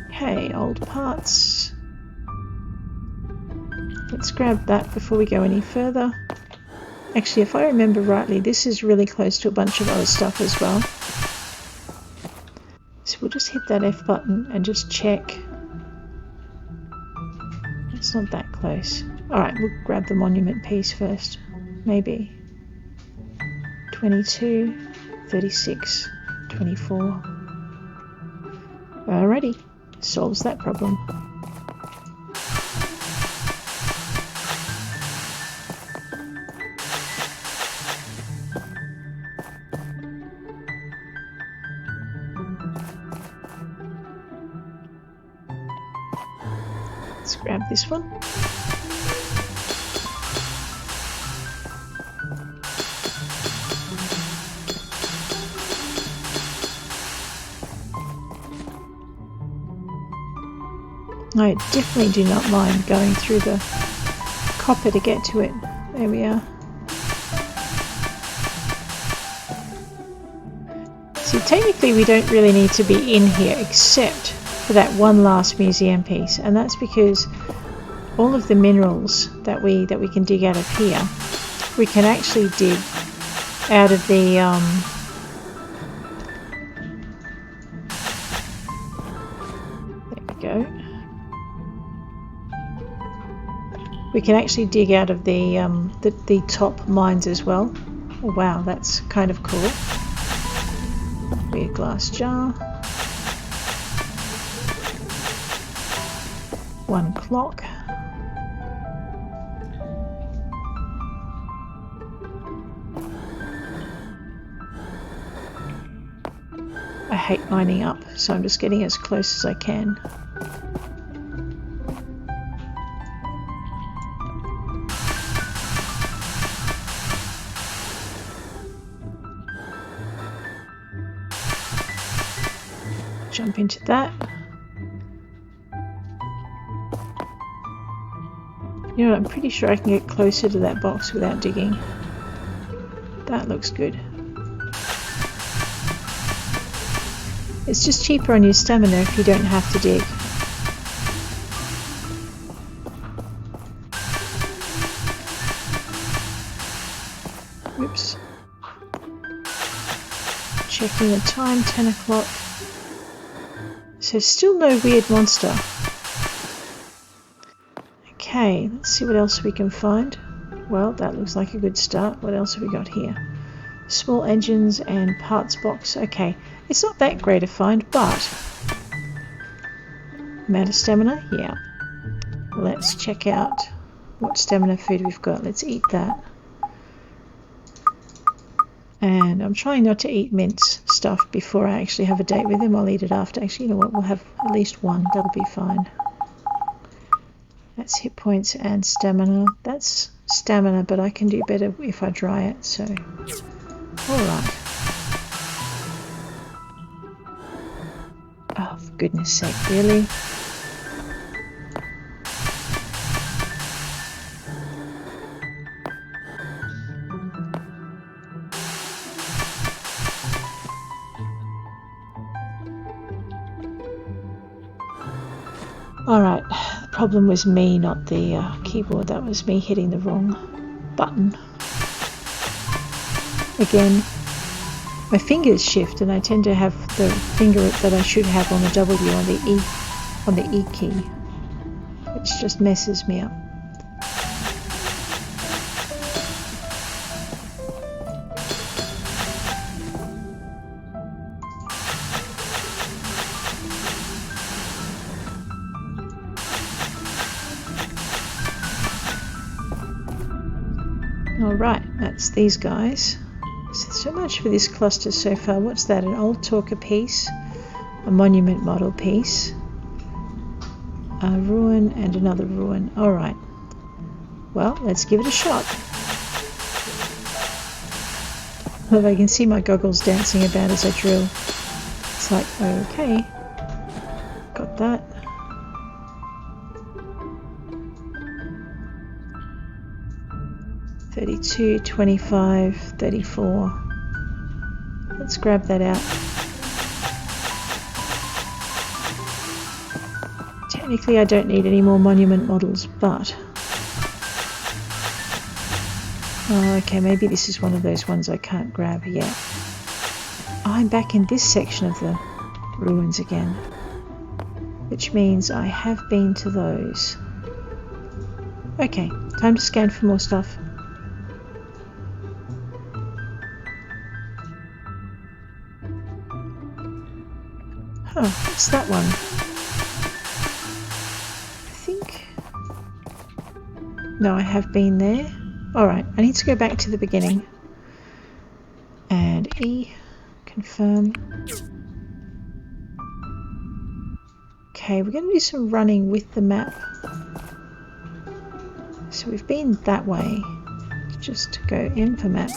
Okay, old parts. Let's grab that before we go any further. Actually, if I remember rightly, this is really close to a bunch of other stuff as well. So we'll just hit that F button and just check. It's not that close. Alright, we'll grab the monument piece first. Maybe. 22, 36, 24. Alrighty. Solves that problem. Let's grab this one. I definitely do not mind going through the copper to get to it. There we are. See, technically we don't really need to be in here except for that one last museum piece, and that's because all of the minerals that we can dig out of here, we can actually dig out of the there we go. We can actually dig out of the top mines as well. Oh, wow, that's kind of cool. Weird glass jar. One clock. I hate lining up, so I'm just getting as close as I can. Jump into that. You know what, I'm pretty sure I can get closer to that box without digging. That looks good. It's just cheaper on your stamina if you don't have to dig. Oops. Checking the time, 10 o'clock. So still no weird monster. Okay, let's see what else we can find. Well, that looks like a good start. What else have we got here? Small engines and parts box. Okay, it's not that great a find, but amount of stamina? Yeah. Let's check out what stamina food we've got. Let's eat that. And I'm trying not to eat mince stuff before I actually have a date with him. I'll eat it after. Actually, you know what? We'll have at least one. That'll be fine. That's hit points and stamina. That's stamina, but I can do better if I dry it, so... Alright. Oh, for goodness sake, really? Alright, the problem was me, not the keyboard. That was me hitting the wrong button. Again, my fingers shift and I tend to have the finger that I should have on the W on the E key, which just messes me up. Alright, that's these guys. So much for this cluster so far. What's that? An old talker piece, a monument model piece, a ruin, and another ruin. Alright. Well, let's give it a shot. Although I can see my goggles dancing about as I drill. It's like, okay. Got that. $32, $25, $34. Let's grab that out. Technically I don't need any more monument models, but... oh, okay, maybe this is one of those ones I can't grab yet. Oh, I'm back in this section of the ruins again. Which means I have been to those. Okay, time to scan for more stuff. Oh, what's that one? I think... no, I have been there. Alright, I need to go back to the beginning. And E, confirm. Okay, we're going to do some running with the map. So we've been that way. Just go in for map.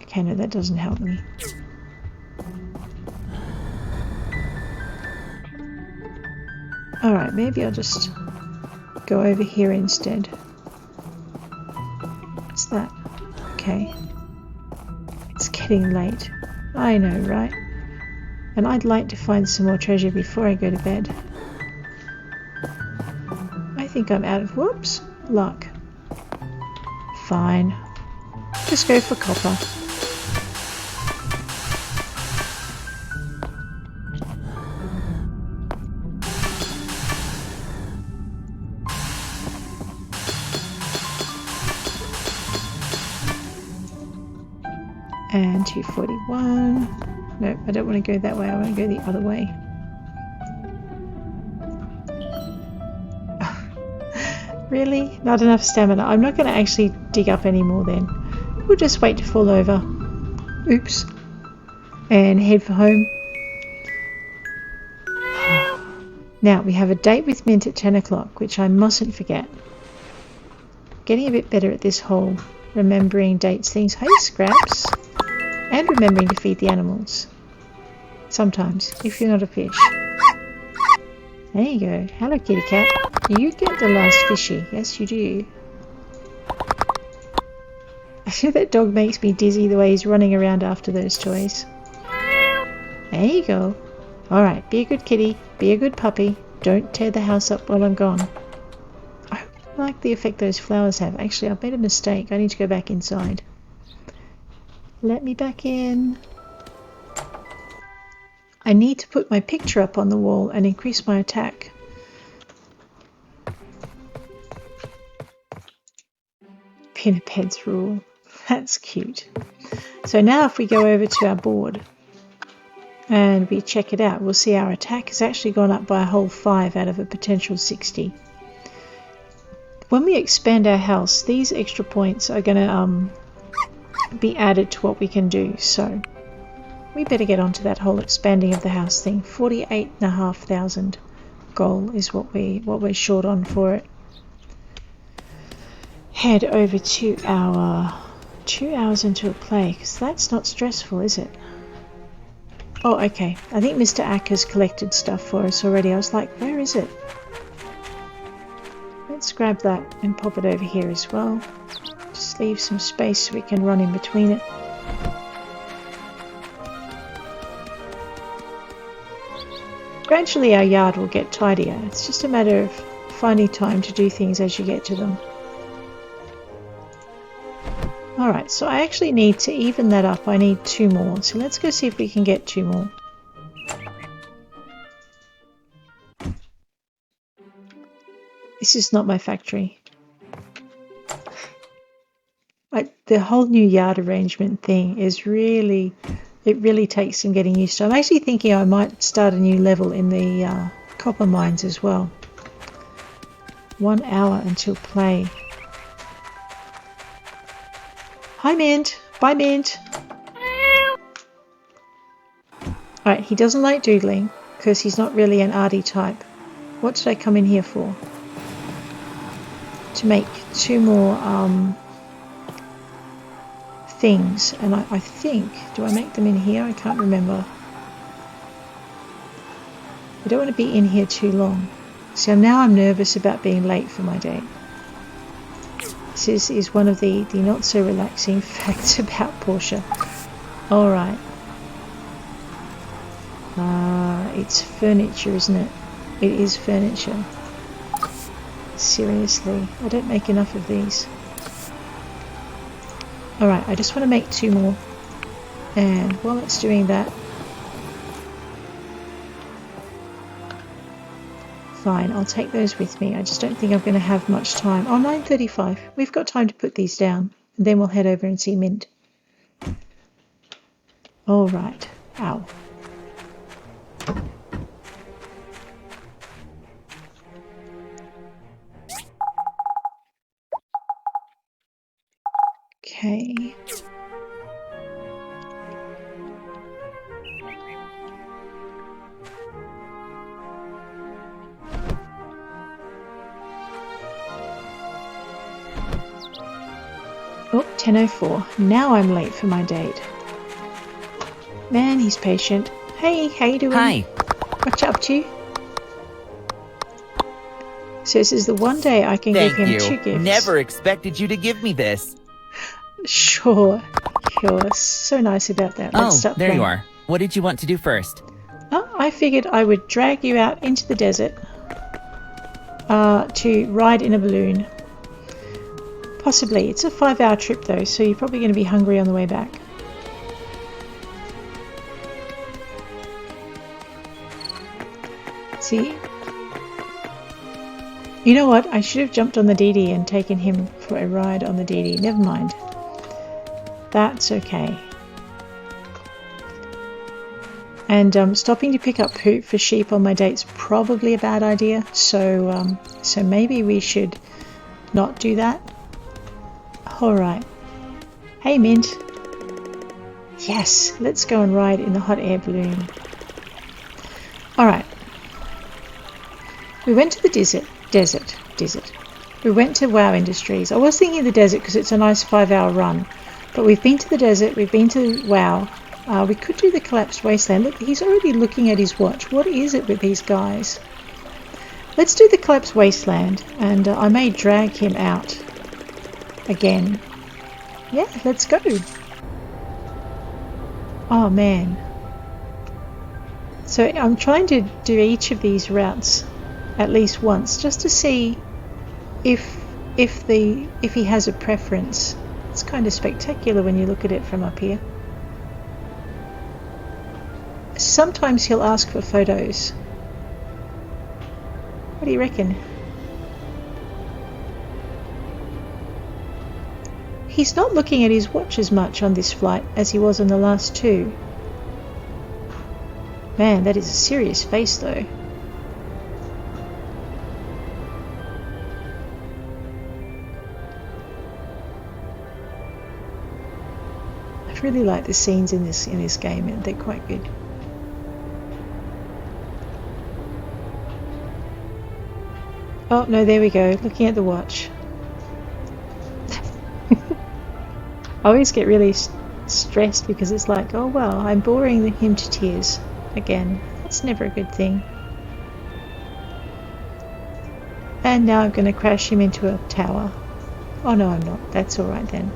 Okay, no, that doesn't help me. Alright, maybe I'll just go over here instead. What's that? Okay. It's getting late. I know, right? And I'd like to find some more treasure before I go to bed. I think I'm out of, whoops, luck. Fine. Just go for copper. And 241. Nope, I don't want to go that way. I want to go the other way. Really? Not enough stamina. I'm not going to actually dig up any more then. We'll just wait to fall over. Oops. And head for home. Now, we have a date with Mint at 10 o'clock, which I mustn't forget. Getting a bit better at this whole remembering dates things. Hey, Scraps! And remembering to feed the animals. Sometimes, if you're not a fish. There you go. Hello, kitty cat. You get the last fishy. Yes, you do. I feel that dog makes me dizzy the way he's running around after those toys. There you go. Alright, be a good kitty. Be a good puppy. Don't tear the house up while I'm gone. I like the effect those flowers have. Actually, I've made a mistake. I need to go back inside. Let me back in. I need to put my picture up on the wall and increase my attack. Pinnipeds rule. That's cute. So now if we go over to our board and we check it out, we'll see our attack has actually gone up by a whole 5 out of a potential 60. When we expand our house, these extra points are going to be added to what we can do. So we better get onto that whole expanding of the house thing. 48,500 gold is what we're short on for it. Head over to our 2 hours into a play, because that's not stressful, is it? Oh, okay. I think Mr. Ack has collected stuff for us already. I was like, where is it? Let's grab that and pop it over here as well. Just leave some space so we can run in between it. Gradually our yard will get tidier. It's just a matter of finding time to do things as you get to them. Alright, so I actually need to even that up. I need 2 more. So let's go see if we can get 2 more. This is not my factory. The whole new yard arrangement thing is really, it really takes some getting used to. I'm actually thinking I might start a new level in the copper mines as well. 1 hour until play. Hi, Mint. Bye, Mint. Alright, he doesn't like doodling because he's not really an arty type. What did I come in here for? To make 2 more things. And I think, do I make them in here? I can't remember. I don't want to be in here too long. So now I'm nervous about being late for my date. This is one of the not so relaxing facts about Portia. Alright. It's furniture, isn't it? It is furniture. Seriously, I don't make enough of these. Alright, I just want to make 2 more. And while it's doing that, fine, I'll take those with me. I just don't think I'm going to have much time. Oh, 9:35. We've got time to put these down. And then we'll head over and see Mint. Alright. Ow. Okay. Oh, 10:04. Now I'm late for my date. Man, he's patient. Hey, how you doing? Hi. What you up to? So this is the one day I can give him 2 gifts. Never expected you to give me this. Sure. You're so nice about that. Let's start there playing. you are. What did you want to do first? Oh, I figured I would drag you out into the desert to ride in a balloon. Possibly. It's a 5-hour trip though, so you're probably going to be hungry on the way back. See? You know what? I should have jumped on the DD and taken him for a ride on the DD. Never mind. That's okay. And stopping to pick up poop for sheep on my date's probably a bad idea. So maybe we should not do that. Alright. Hey, Mint. Yes, let's go and ride in the hot air balloon. Alright. We went to the desert. We went to WoW Industries. I was thinking of the desert because it's a nice 5-hour run. But we've been to the desert, we've been to WoW. We could do the collapsed wasteland. Look, he's already looking at his watch. What is it with these guys? Let's do the collapsed wasteland, and I may drag him out again. Yeah, let's go. Oh man. So I'm trying to do each of these routes at least once, just to see if he has a preference. It's kind of spectacular when you look at it from up here. Sometimes he'll ask for photos. What do you reckon? He's not looking at his watch as much on this flight as he was on the last 2. Man, that is a serious face though. I really like the scenes in this game, and they're quite good. Oh no, there we go, looking at the watch. I always get really stressed because it's like, oh well, I'm boring him to tears again. That's never a good thing. And now I'm going to crash him into a tower. Oh no, I'm not. That's alright then.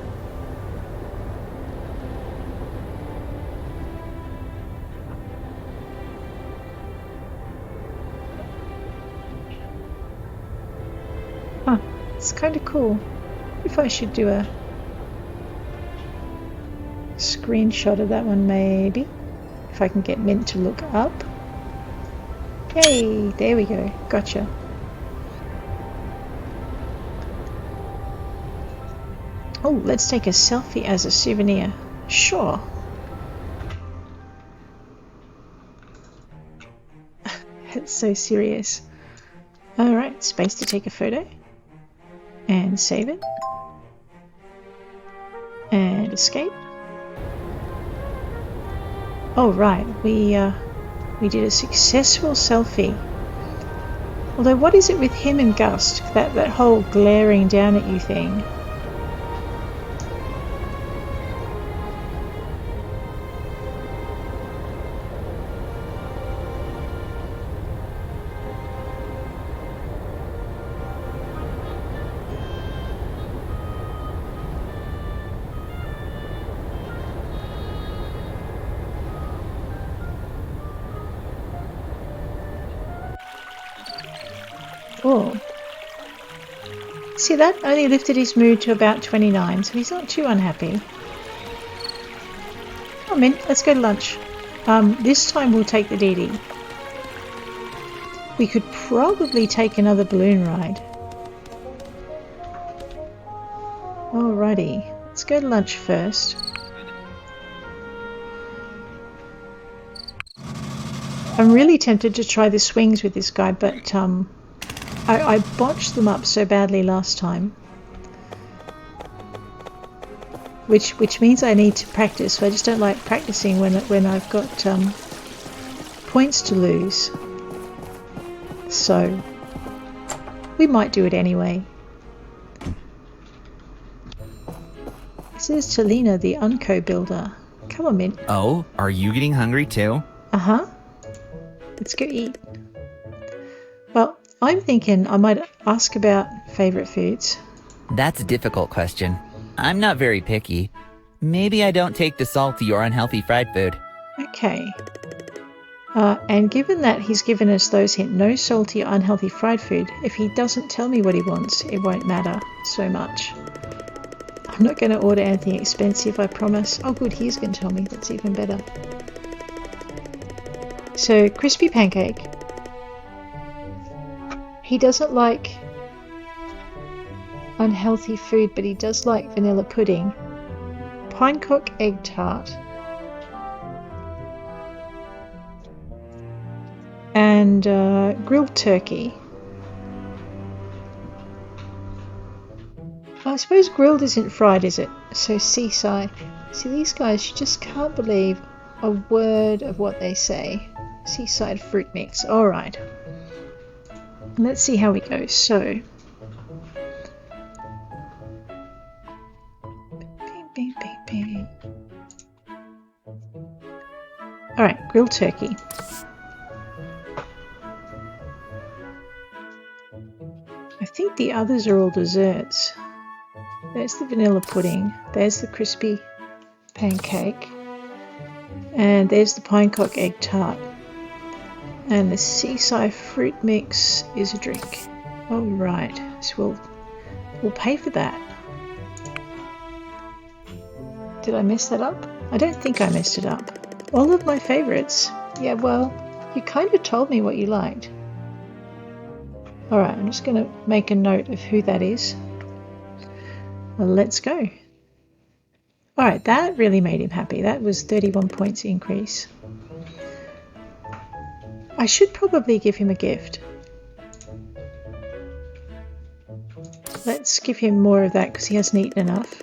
Huh, it's kind of cool. If I should do a screenshot of that one, maybe. If I can get Mint to look up. Yay, there we go. Gotcha. Oh, let's take a selfie as a souvenir. Sure. It's so serious. Alright, space to take a photo. And save it. And escape. Oh right, we did a successful selfie. Although what is it with him and Gust? That whole glaring down at you thing. Oh. See, that only lifted his mood to about 29, so he's not too unhappy. Come on, let's go to lunch. This time we'll take the DD. We could probably take another balloon ride. Alrighty, let's go to lunch first. I'm really tempted to try the swings with this guy, but I botched them up so badly last time, which means I need to practice. So I just don't like practicing when I've got points to lose. So we might do it anyway. This is Talina, the Unco builder. Come on, Mint. Oh, are you getting hungry too? Uh-huh. Let's go eat. Well, I'm thinking I might ask about favourite foods. That's a difficult question. I'm not very picky. Maybe I don't take the salty or unhealthy fried food. Okay. And given that he's given us those hints, no salty or unhealthy fried food, if he doesn't tell me what he wants, it won't matter so much. I'm not going to order anything expensive, I promise. Oh good, he's going to tell me. That's even better. So, crispy pancake. He doesn't like unhealthy food, but he does like vanilla pudding. Pinecock egg tart. And grilled turkey. I suppose grilled isn't fried, is it? So seaside. See, these guys, you just can't believe a word of what they say. Seaside fruit mix. Alright. Let's see how we go. So, alright, grilled turkey. I think the others are all desserts. There's the vanilla pudding, there's the crispy pancake, and there's the pinecock egg tart. And the seaside fruit mix is a drink. Oh right, so we'll pay for that. Did I mess that up? I don't think I messed it up. All of my favourites. Yeah, well, you kind of told me what you liked. Alright, I'm just going to make a note of who that is. Well, let's go. Alright, that really made him happy. That was 31 points increase. I should probably give him a gift. Let's give him more of that because he hasn't eaten enough.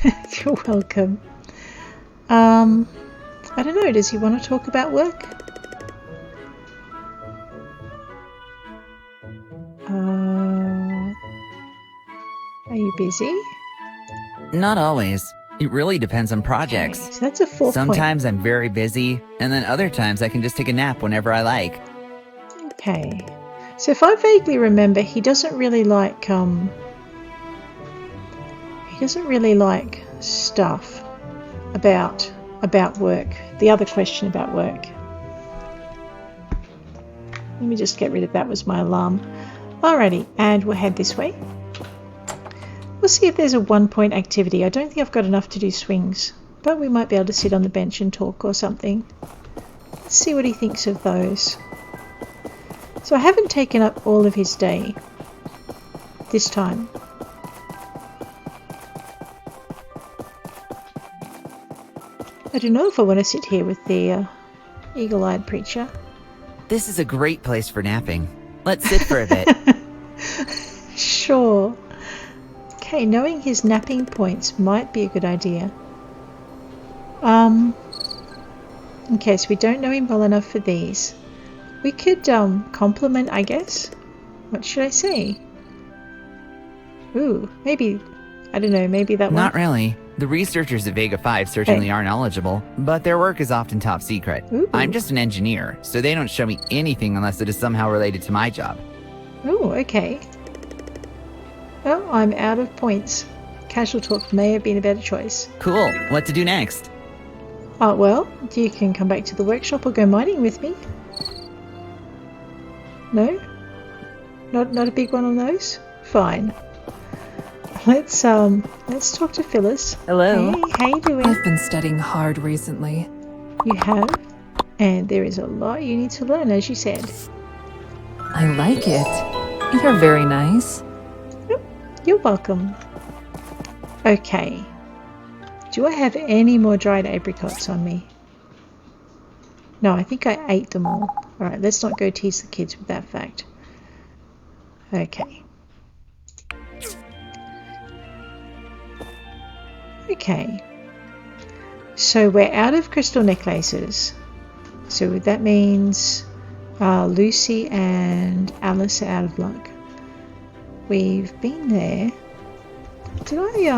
You're welcome. I don't know, does he want to talk about work? Are you busy? Not always. It really depends on projects. Okay, so that's a 4 Sometimes I'm very busy, and then other times I can just take a nap whenever I like. Okay. So if I vaguely remember, he doesn't really like stuff about work. The other question about work. Let me just get rid of that, was my alarm. Alrighty, and we'll head this way. We'll see if there's a 1 point activity. I don't think I've got enough to do swings, but we might be able to sit on the bench and talk or something. Let's see what he thinks of those. So I haven't taken up all of his day this time. I don't know if I want to sit here with the eagle-eyed preacher. This is a great place for napping. Let's sit for a bit. Sure. Okay, knowing his napping points might be a good idea. Okay, so we don't know him well enough for these. We could compliment, I guess. What should I say? Ooh, maybe, I don't know, maybe that one. Not really. The researchers at Vega 5 certainly aren't knowledgeable, but their work is often top secret. Ooh. I'm just an engineer, so they don't show me anything unless it is somehow related to my job. Oh, okay. Well, I'm out of points. Casual talk may have been a better choice. Cool. What to do next? Well, you can come back to the workshop or go mining with me. No? Not a big one on those? Fine. Let's talk to Phyllis. Hello. Hey, how you doing? I've been studying hard recently. You have? And there is a lot you need to learn, as you said. I like it. You're very nice. You're welcome. Okay. Do I have any more dried apricots on me? No, I think I ate them all. Alright, let's not go tease the kids with that fact. Okay. Okay. So we're out of crystal necklaces. So that means Lucy and Alice are out of luck. We've been there. Did I,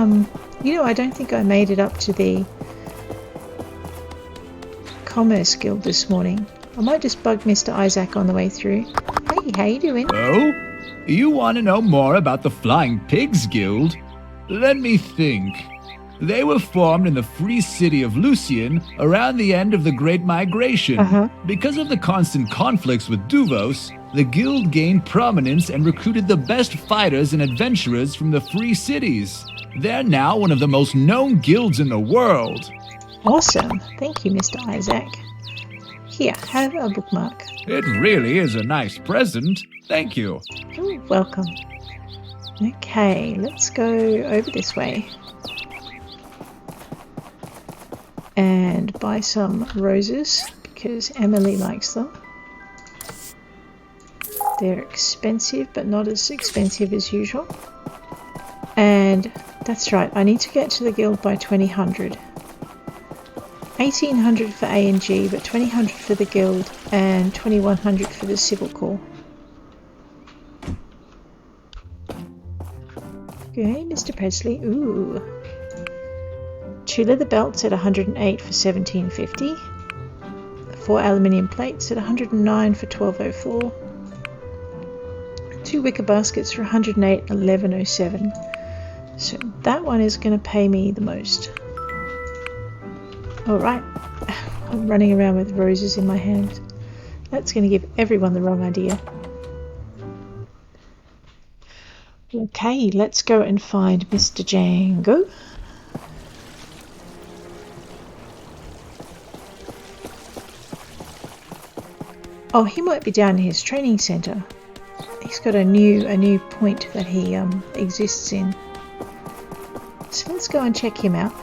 I don't think I made it up to the Commerce Guild this morning. I might just bug Mr. Isaac on the way through. Hey, how you doing? Oh? You want to know more about the Flying Pigs Guild? Let me think. They were formed in the free city of Lucian around the end of the Great Migration. Because of the constant conflicts with Duvos, the guild gained prominence and recruited the best fighters and adventurers from the free cities. They're now one of the most known guilds in the world. Awesome. Thank you, Mr. Isaac. Here, have a bookmark. It really is a nice present. Thank you. Oh, welcome. Okay, let's go over this way. And buy some roses because Emily likes them. They're expensive, but not as expensive as usual. And that's right, I need to get to the guild by 2000. 1800 for A and G, but 2000 for the guild and 2100 for the civil corps. Okay, Mr. Presley. Ooh. 2 leather belts at 108 for 1750. 4 aluminium plates at 109 for 1204. 2 wicker baskets for 108 and 1107. So that one is going to pay me the most. Alright, I'm running around with roses in my hand. That's going to give everyone the wrong idea. Okay, let's go and find Mr. Django. Oh, he might be down in his training centre. He's got a new point that he exists in. So let's go and check him out.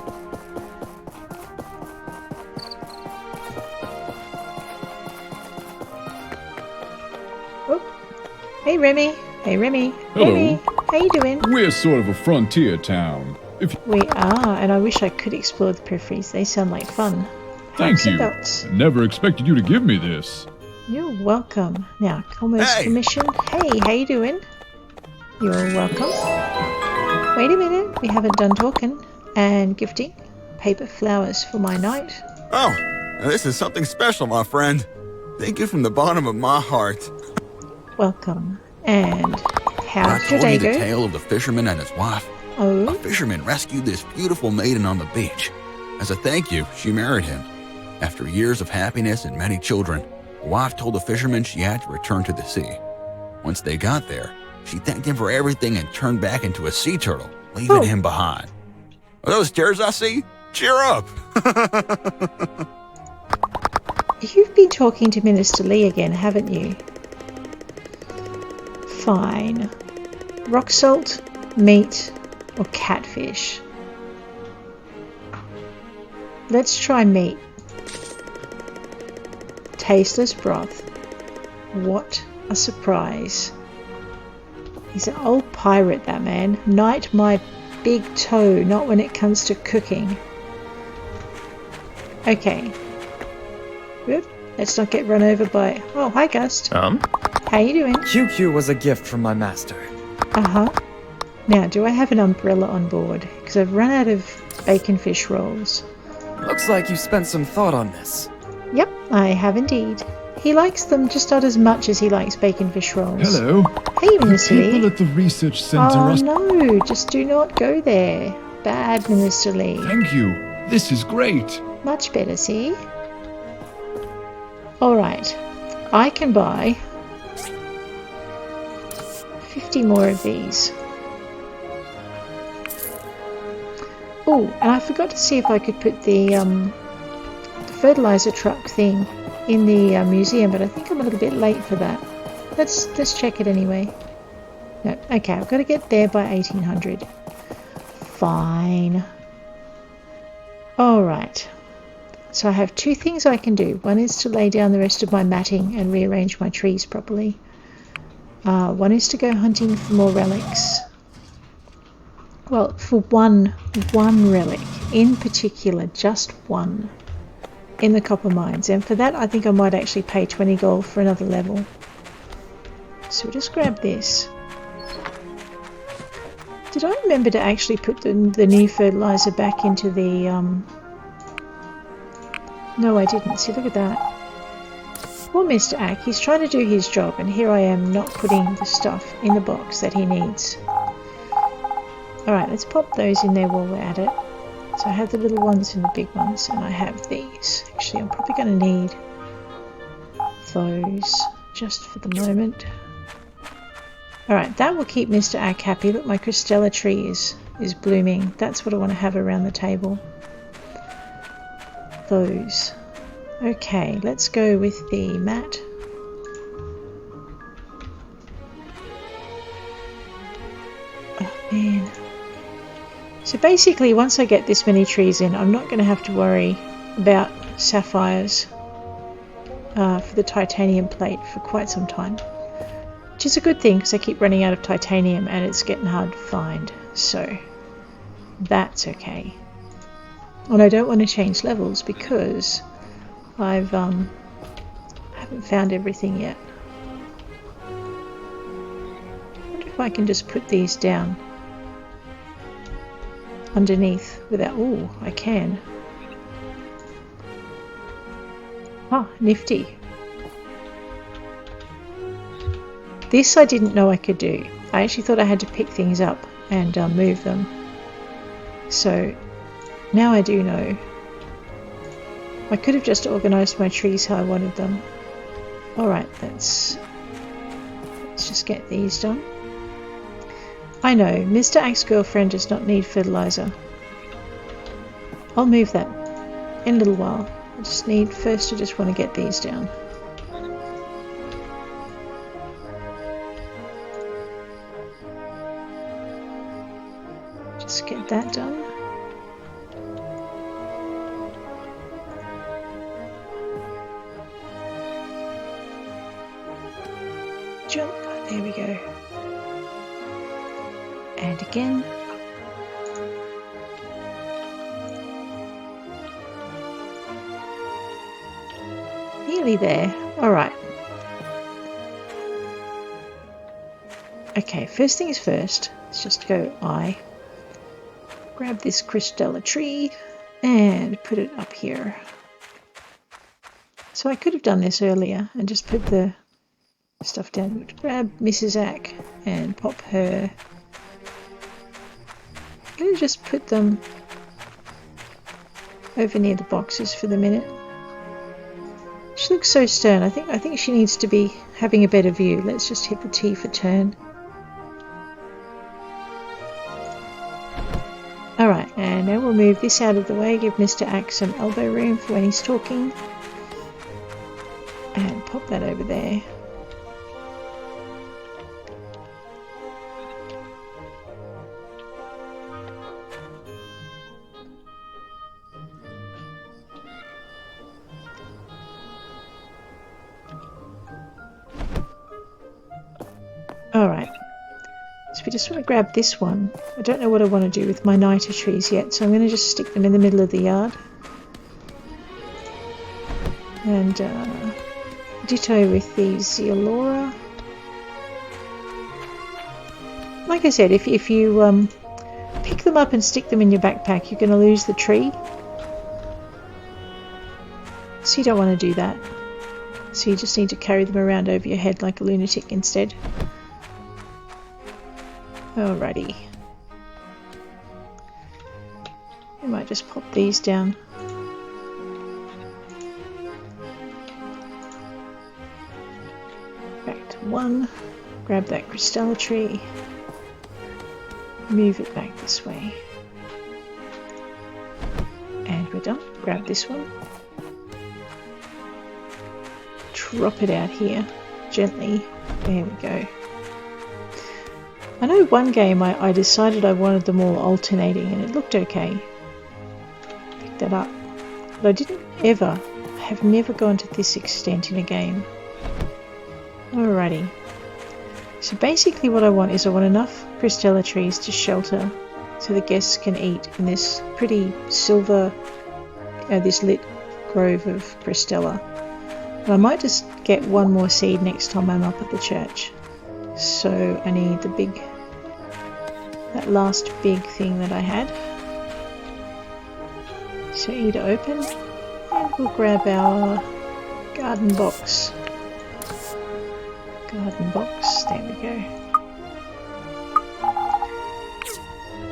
Oh, hey Remy. Hey Remy. Hello. Remy, how you doing? We're sort of a frontier town. We are, and I wish I could explore the peripheries. They sound like fun. Thank you. Belts. Never expected you to give me this. You're welcome. Now, Commerce Commission. Hey, how you doing? You're welcome. Wait a minute, we haven't done talking. And gifting. Paper flowers for my knight. Oh, this is something special, my friend. Thank you from the bottom of my heart. Welcome. And how's I your told day you the go? tale of the fisherman and his wife. Oh? A fisherman rescued this beautiful maiden on the beach. As a thank you, she married him. After years of happiness and many children, the wife told the fisherman she had to return to the sea. Once they got there, she thanked him for everything and turned back into a sea turtle, leaving him behind. Are those tears I see? Cheer up! You've been talking to Minister Lee again, haven't you? Fine. Rock salt, meat, or catfish? Let's try meat. Tasteless broth. What a surprise. He's an old pirate, that man. Knight my big toe, not when it comes to cooking. Okay. Good. Let's not get run over by... Oh, hi, Gust. How you doing? QQ was a gift from my master. Uh-huh. Now, do I have an umbrella on board? Because I've run out of bacon fish rolls. Looks like you spent some thought on this. Yep, I have indeed. He likes them just not as much as he likes bacon fish rolls. Hello. Hey, The Minister people Lee. at the research center Oh are... no, just do not go there. Bad, Minister Lee. Thank you. This is great. Much better, see? Alright. I can buy 50 more of these. Oh, and I forgot to see if I could put the fertilizer truck thing in the museum, but I think I'm a little bit late for that. Let's check it anyway. No, okay, I've got to get there by 1800. Fine. Alright. So I have two things I can do. One is to lay down the rest of my matting and rearrange my trees properly. One is to go hunting for more relics. Well, for one relic in particular, just one, in the copper mines. And for that, I think I might actually pay 20 gold for another level. So we'll just grab this. Did I remember to actually put the new fertilizer back into the... No, I didn't. See, look at that. Poor Mr. Ack, he's trying to do his job, and here I am not putting the stuff in the box that he needs. Alright, let's pop those in there while we're at it. So I have the little ones and the big ones, and I have these. Actually, I'm probably going to need those just for the moment. Alright, that will keep Mr. Ack happy. Look, my Crystella tree is blooming. That's what I want to have around the table. Those. Okay, let's go with the mat. Oh man. So basically, once I get this many trees in, I'm not going to have to worry about sapphires for the titanium plate for quite some time. Which is a good thing, because I keep running out of titanium and it's getting hard to find. So, that's okay. And I don't want to change levels because I haven't found everything yet. I wonder if I can just put these down underneath without... Oh, I can. Ah, nifty. This I didn't know I could do. I actually thought I had to pick things up and move them. So now I do know. I could have just organised my trees how I wanted them. Alright, let's just get these done. I know, Mr. Ack's girlfriend does not need fertilizer. I'll move that in a little while. I just need, first I just want to get these down. Just get that done. Jump, there we go. And again. Nearly there. Alright. Okay, first things first. Let's just go I. Grab this Crystella tree and put it up here. So I could have done this earlier and just put the stuff down. Grab Mrs. Ack and pop her. I'm going to just put them over near the boxes for the minute. She looks so stern. I think she needs to be having a better view. Let's just hit the T for turn. Alright, and now we'll move this out of the way, give Mr. Ack some elbow room for when he's talking. And pop that over there. Alright, so we just want to grab this one. I don't know what I want to do with my niter trees yet, so I'm going to just stick them in the middle of the yard. And ditto with the Zeolora. Like I said, if you pick them up and stick them in your backpack, you're going to lose the tree. So you don't want to do that. So you just need to carry them around over your head like a lunatic instead. Alrighty. I might just pop these down. Back to 1. Grab that Crystella tree. Move it back this way. And we're done. Grab this one. Drop it out here. Gently. There we go. I know one game I decided I wanted them all alternating and it looked okay. Picked that up. But I didn't ever, have never gone to this extent in a game. Alrighty. So basically what I want is I want enough Crystella trees to shelter so the guests can eat in this pretty silver, this lit grove of Crystella. But I might just get one more seed next time I'm up at the church. So I need that last big thing that I had. So E to open, and we'll grab our garden box. Garden box, there we go.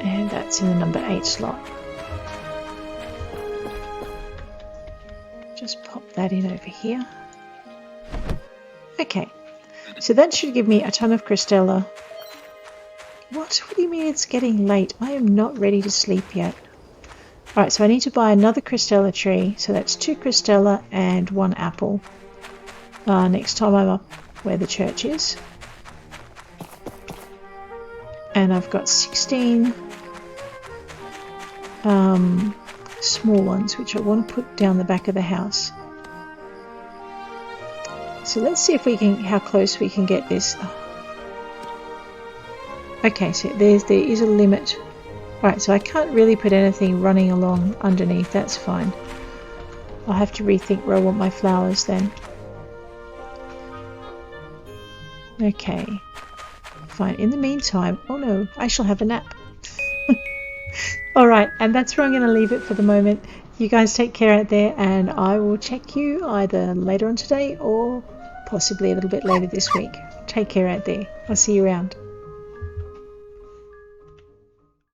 And that's in the number 8 slot. Just pop that in over here. Okay, so that should give me a ton of Crystella. What do you mean it's getting late? I am not ready to sleep yet. Alright, so I need to buy another Crystella tree. So that's 2 Crystella and 1 apple. Next time I'm up where the church is. And I've got 16 small ones which I want to put down the back of the house. So let's see if we can, how close we can get this. Okay, so there is a limit. Alright, so I can't really put anything running along underneath, that's fine. I'll have to rethink where I want my flowers then. Okay, fine. In the meantime, oh no, I shall have a nap. Alright, and that's where I'm going to leave it for the moment. You guys take care out there, and I will check you either later on today or possibly a little bit later this week. Take care out there. I'll see you around.